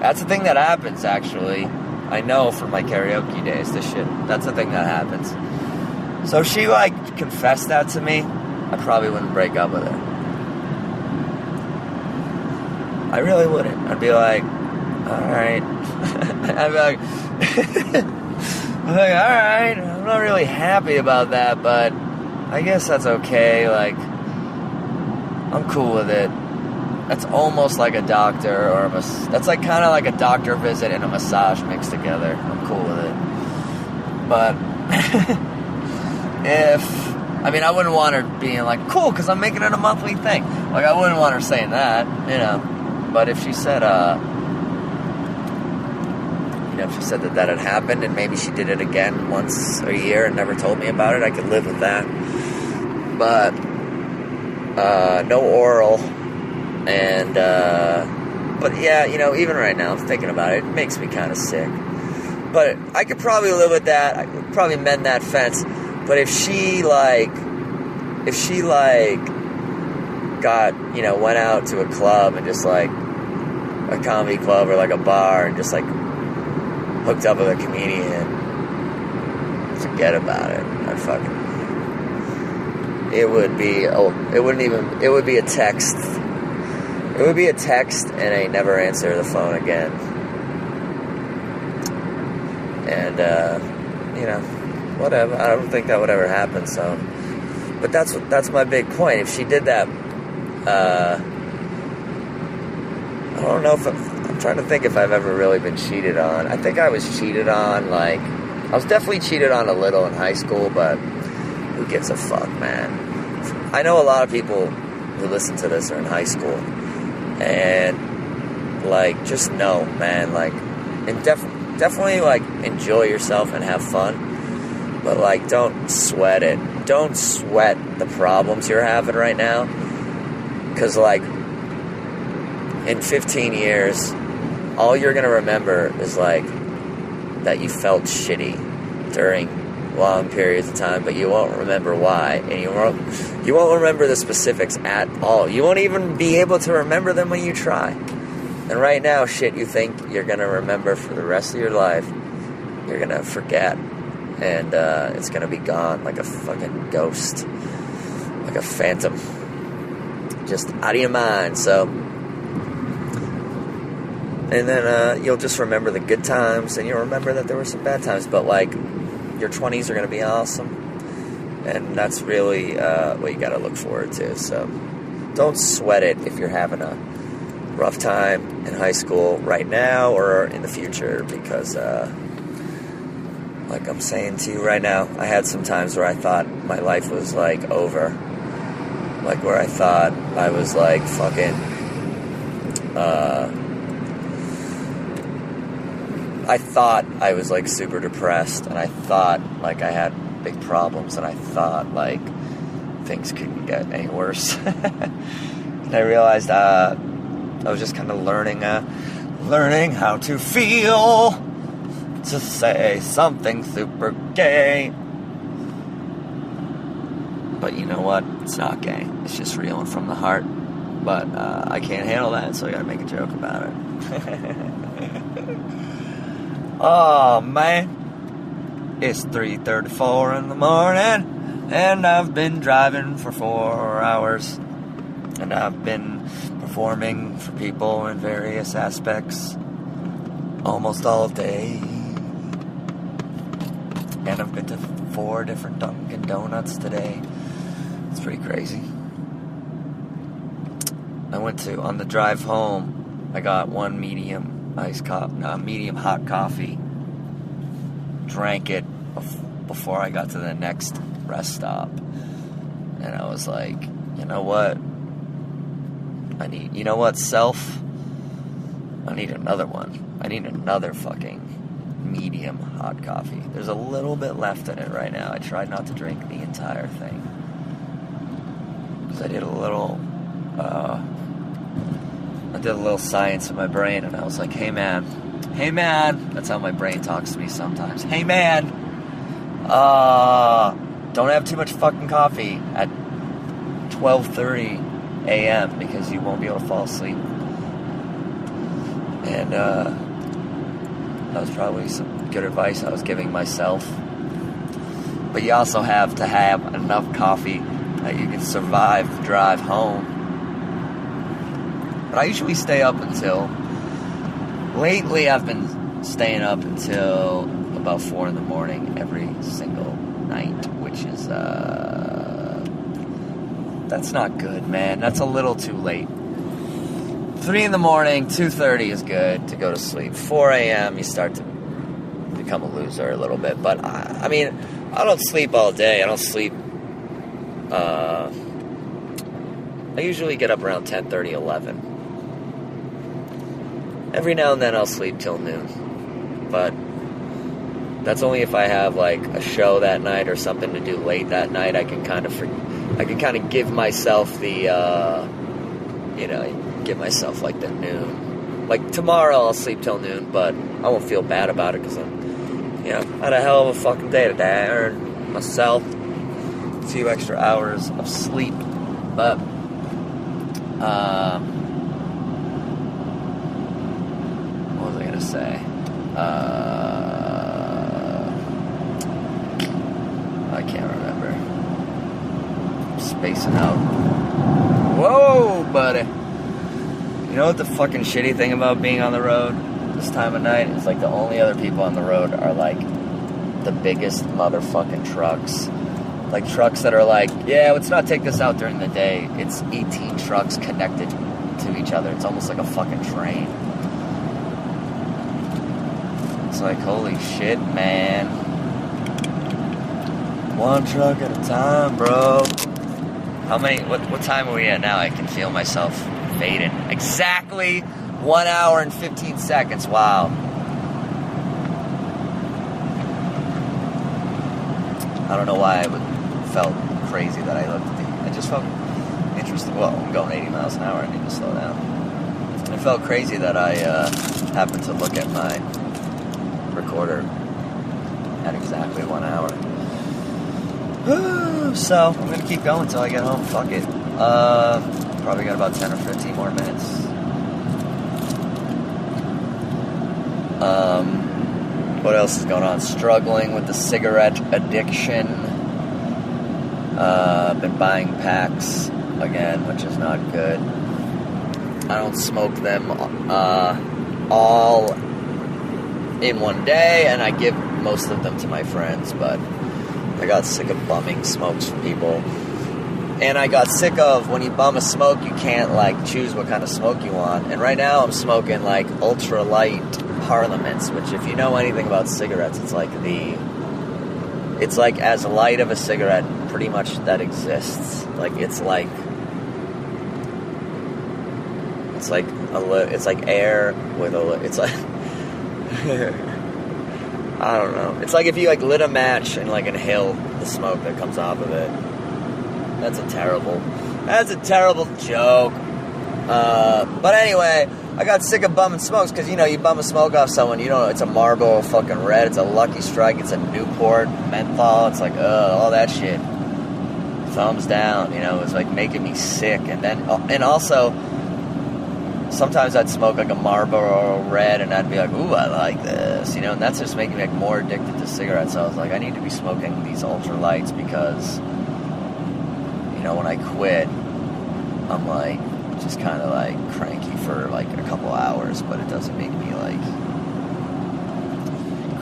That's the thing that happens, actually. I know from my karaoke days, that's the thing that happens. So if she, like, confessed that to me, I probably wouldn't break up with her. I really wouldn't. I'd be like, alright. I'd be like, alright, I'm not really happy about that, but I guess that's okay. Like, I'm cool with it. That's almost like a doctor or that's like kind of like a doctor visit and a massage mixed together. I'm cool with it. But I wouldn't want her being like, cool, because I'm making it a monthly thing. Like, I wouldn't want her saying that, you know. But if she said, if she said that had happened and maybe she did it again once a year and never told me about it, I could live with that. But no oral, and but yeah, even right now, I'm thinking about it. It makes me kind of sick. But I could probably live with that. I could probably mend that fence. But if she got, went out to a club and just like a comedy club or like a bar and just like hooked up with a comedian, forget about it. It would be a text. It would be a text and I never answer the phone again. And, whatever. I don't think that would ever happen, so. But that's my big point. If she did that, I don't know if I'm trying to think if I've ever really been cheated on. I think I was cheated on, I was definitely cheated on a little in high school, but who gives a fuck, man? I know a lot of people who listen to this are in high school, and, just know, man, and definitely, enjoy yourself and have fun, but, don't sweat it. Don't sweat the problems you're having right now, because, in 15 years, all you're going to remember is, that you felt shitty during long periods of time, but you won't remember why, and you won't remember the specifics at all. You won't even be able to remember them when you try. And right now, shit you think you're going to remember for the rest of your life, you're going to forget. And it's going to be gone like a fucking ghost. Like a phantom. Just out of your mind. So, and then you'll just remember the good times, and you'll remember that there were some bad times. But, your 20s are going to be awesome. And that's really what you got to look forward to. So, don't sweat it if you're having a rough time in high school right now or in the future, because like I'm saying to you right now, I had some times where I thought my life was over, where I thought I was fucking I thought I was super depressed, and I thought I had big problems, and I thought things couldn't get any worse. And I realized I was just kind of learning how to feel, to say something super gay. But you know what? It's not gay. It's just real and from the heart. But I can't handle that, so I gotta make a joke about it. Oh, man. It's 3:34 in the morning, and I've been driving for 4 hours. And I've been performing for people in various aspects almost all day. And I've been to 4 different Dunkin' Donuts today. It's pretty crazy. On the drive home, I got one medium hot coffee. Drank it before I got to the next rest stop. And I was like, you know what? Self? I need another one. I need another fucking medium hot coffee. There's a little bit left in it right now. I tried not to drink the entire thing, because I did a little science in my brain, and I was like, hey man, that's how my brain talks to me sometimes. Hey man, don't have too much fucking coffee at 12:30 a.m. because you won't be able to fall asleep. And that was probably some good advice I was giving myself. But you also have to have enough coffee that you can survive the drive home. But I usually stay up until... Lately, I've been staying up until about 4 in the morning every single night, which is... That's not good, man. That's a little too late. 3 in the morning, 2:30 is good to go to sleep. 4 a.m., you start to become a loser a little bit. But, I don't sleep all day. I don't sleep... I usually get up around 10:30, 11. Every now and then I'll sleep till noon. But that's only if I have like a show that night or something to do late that night. I can kind of give myself the give myself like the noon. Like tomorrow I'll sleep till noon, but I won't feel bad about it because I'm had a hell of a fucking day today. I earned myself a few extra hours of sleep. But what was I gonna say? I can't remember. I'm spacing out. Whoa, buddy. You know what the fucking shitty thing about being on the road this time of night is? Like, the only other people on the road are like the biggest motherfucking trucks. Like trucks that are like, yeah, let's not take this out during the day. It's 18 trucks connected to each other. It's almost like a fucking train. It's like, holy shit, man. One truck at a time, bro. How many, what time are we at now? I can feel myself fading. Exactly 1 hour and 15 seconds. Wow. I don't know why I felt crazy that I looked at I just felt interesting. Well, I'm going 80 miles an hour. I need to slow down. I felt crazy that I happened to look at my recorder at exactly 1 hour. So, I'm going to keep going until I get home. Fuck it. Probably got about 10 or 15 more minutes. What else is going on? Struggling with the cigarette addiction. Been buying packs again, which is not good. I don't smoke them all in one day, and I give most of them to my friends, but I got sick of bumming smokes from people. And I got sick of when you bum a smoke, you can't like choose what kind of smoke you want. And right now I'm smoking like ultra light Parliaments, which if you know anything about cigarettes, it's like as light of a cigarette pretty much that exists. Like it's like air with it's like I don't know. It's like if you like lit a match and like inhale the smoke that comes off of it. That's a terrible joke. But anyway, I got sick of bumming smokes because, you bum a smoke off someone, it's a Marlboro fucking Red, it's a Lucky Strike, it's a Newport menthol, it's like, all that shit. Thumbs down, it's like making me sick. And also, sometimes I'd smoke like a Marlboro Red and I'd be like, ooh, I like this, and that's just making me like more addicted to cigarettes. So I was like, I need to be smoking these ultra lights because, when I quit, I'm like, just kind of like cranky for like a couple hours, but it doesn't make me like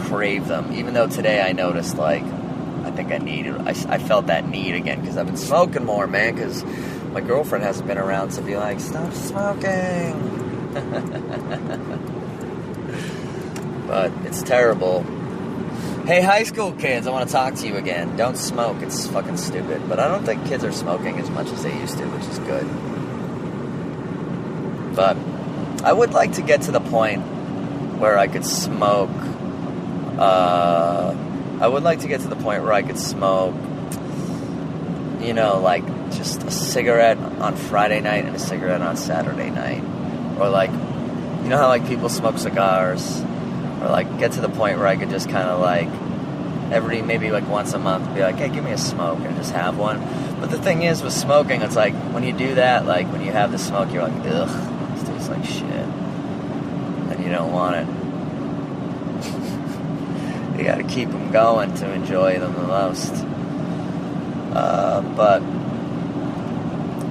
crave them. Even though today I noticed like, I think I felt that need again because I've been smoking more, man, because my girlfriend hasn't been around to be like, stop smoking. But it's terrible. Hey, high school kids, I want to talk to you again. Don't smoke. It's fucking stupid. But I don't think kids are smoking as much as they used to, which is good. But I would like to get to the point where I could smoke. I would like to get to the point where I could smoke, like just a cigarette on Friday night and a cigarette on Saturday night. Or like, how like people smoke cigars? Or like get to the point where I could just kind of like maybe like once a month be like, hey, give me a smoke and just have one. But the thing is with smoking, it's like when you do that, like when you have the smoke, you're like, ugh, this tastes like shit. And you don't want it. You gotta keep them going to enjoy them the most. But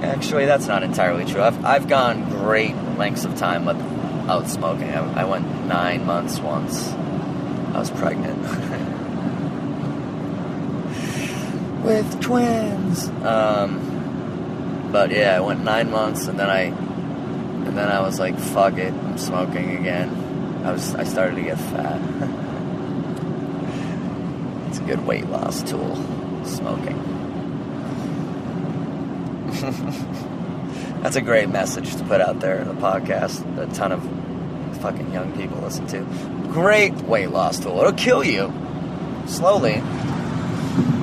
actually that's not entirely true. I've gone great lengths of time without smoking. I went 9 months once. I was pregnant. With twins. But yeah, I went 9 months and then I was like, fuck it, I'm smoking again. I started to get fat. It's a good weight loss tool, smoking. That's a great message to put out there in the podcast. A ton of fucking young people listen to. Great weight loss tool. It'll kill you. Slowly.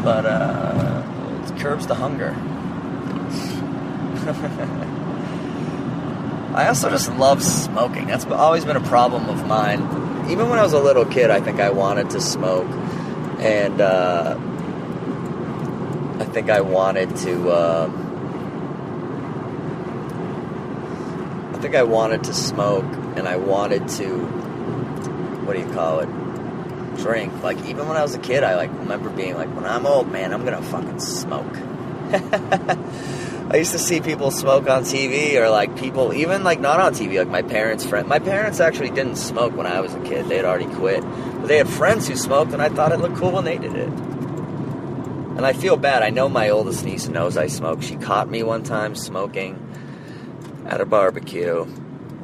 But, it curbs the hunger. I also just love smoking. That's always been a problem of mine. Even when I was a little kid, I think I wanted to smoke. And, I think I wanted to smoke, and I wanted to, drink. Like, even when I was a kid, I, remember being like, when I'm old, man, I'm gonna fucking smoke. I used to see people smoke on TV, or, people, even, not on TV, my parents' friends. My parents actually didn't smoke when I was a kid. They had already quit. But they had friends who smoked, and I thought it looked cool when they did it. And I feel bad. I know my oldest niece knows I smoke. She caught me one time smoking at a barbecue.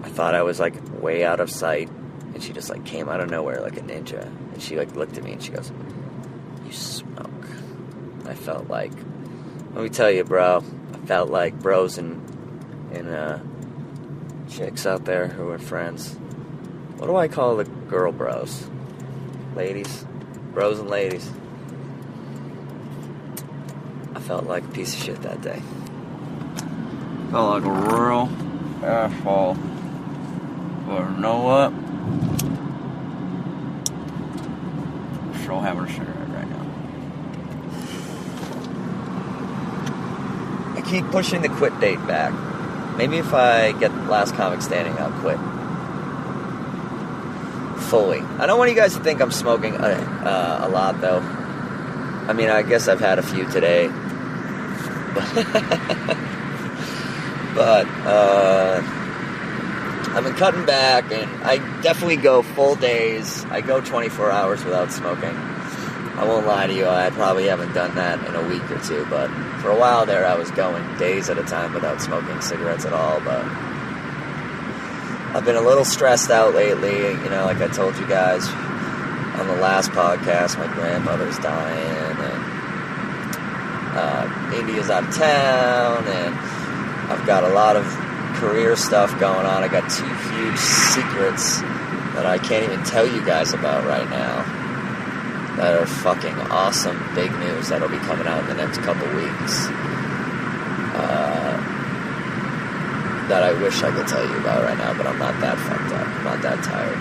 I thought I was, way out of sight. And she just, came out of nowhere like a ninja. And she, looked at me and she goes, "You smoke." I felt like, let me tell you, bro, I felt like bros and chicks out there who are friends. What do I call the girl bros? Ladies? Bros and ladies. I felt like a piece of shit that day. Felt like a real asshole. But you know what? I'm still having a cigarette right now. I keep pushing the quit date back. Maybe if I get Last Comic Standing, I'll quit. Fully. I don't want you guys to think I'm smoking a lot, though. I mean, I guess I've had a few today. But I've been cutting back, and I definitely go full days. I go 24 hours without smoking. I won't lie to you, I probably haven't done that in a week or two, but for a while there I was going days at a time without smoking cigarettes at all. But I've been a little stressed out lately, like I told you guys on the last podcast. My grandmother's dying, and India's out of town, and I've got a lot of career stuff going on. I got 2 huge secrets that I can't even tell you guys about right now that are fucking awesome, big news that'll be coming out in the next couple weeks, that I wish I could tell you about right now, but I'm not that fucked up. I'm not that tired.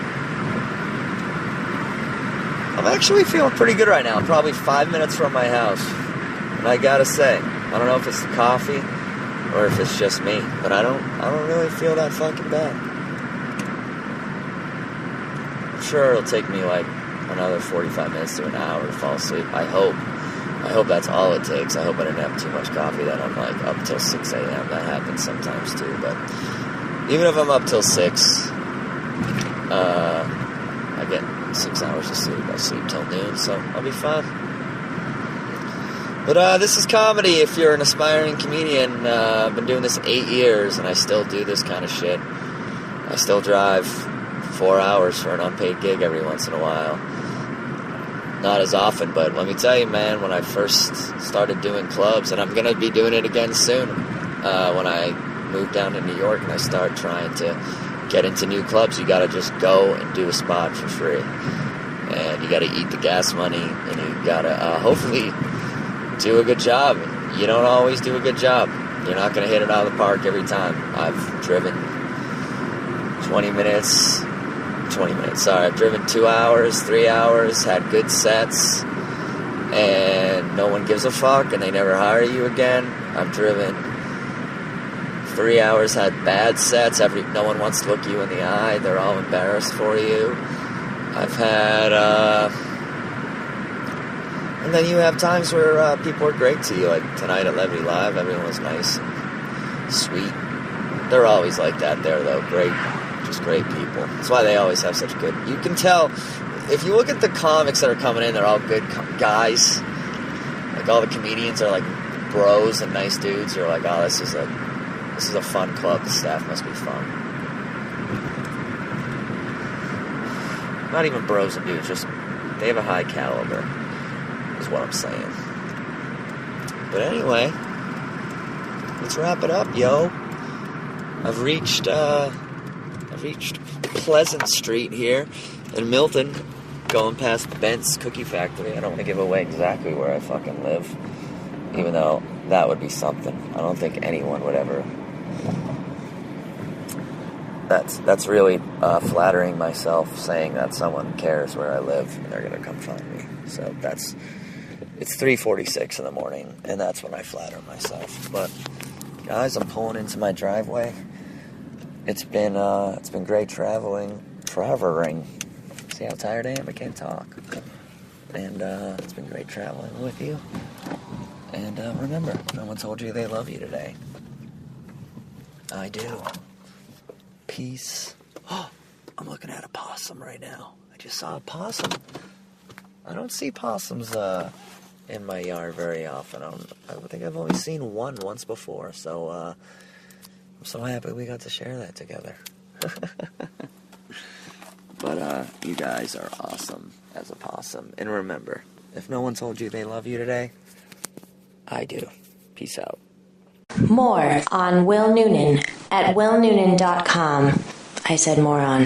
I'm actually feeling pretty good right now. I'm probably 5 minutes from my house, and I gotta say, I don't know if it's the coffee or if it's just me, but I don't really feel that fucking bad. I'm sure it'll take me another 45 minutes to an hour to fall asleep. I hope that's all it takes. I hope I didn't have too much coffee that I'm up till 6 a.m. That happens sometimes too, but even if I'm up till 6, I get 6 hours of sleep. I sleep till noon, so I'll be fine. But this is comedy. If you're an aspiring comedian, I've been doing this 8 years, and I still do this kind of shit. I still drive 4 hours for an unpaid gig every once in a while. Not as often, but let me tell you, man, when I first started doing clubs, and I'm going to be doing it again soon, when I move down to New York and I start trying to get into new clubs, you got to just go and do a spot for free. And you got to eat the gas money, and you got to hopefully do a good job. You don't always do a good job. You're not going to hit it out of the park every time. I've driven 20 minutes, I've driven 2 hours, 3 hours, had good sets, and no one gives a fuck, and they never hire you again. I've driven 3 hours, had bad sets, no one wants to look you in the eye, they're all embarrassed for you. I've had, and then you have times where people are great to you, like tonight at Levity Live, everyone was nice and sweet. They're always like that there, though, just great people. That's why they always have such good... You can tell, if you look at the comics that are coming in, they're all good guys. All the comedians are bros and nice dudes. You're oh, this is a fun club. The staff must be fun. Not even bros and dudes, just they have a high caliber, is what I'm saying. But anyway, let's wrap it up, yo. I've reached reached Pleasant Street here in Milton, going past Bent's Cookie Factory. I don't want to give away exactly where I fucking live, even though that would be something. I don't think anyone would ever. That's really flattering myself, saying that someone cares where I live and they're gonna come find me. So it's 3:46 in the morning, and that's when I flatter myself. But guys, I'm pulling into my driveway. It's been great traveling. See how tired I am? I can't talk. And it's been great traveling with you. And remember, no one told you they love you today. I do. Peace. Oh, I'm looking at a possum right now. I just saw a possum. I don't see possums in my yard very often. I think I've only seen one once before. So I'm so happy we got to share that together. But you guys are awesome as a possum. And remember, if no one told you they love you today, I do. Peace out. More on Will Noonan at willnoonan.com. I said moron.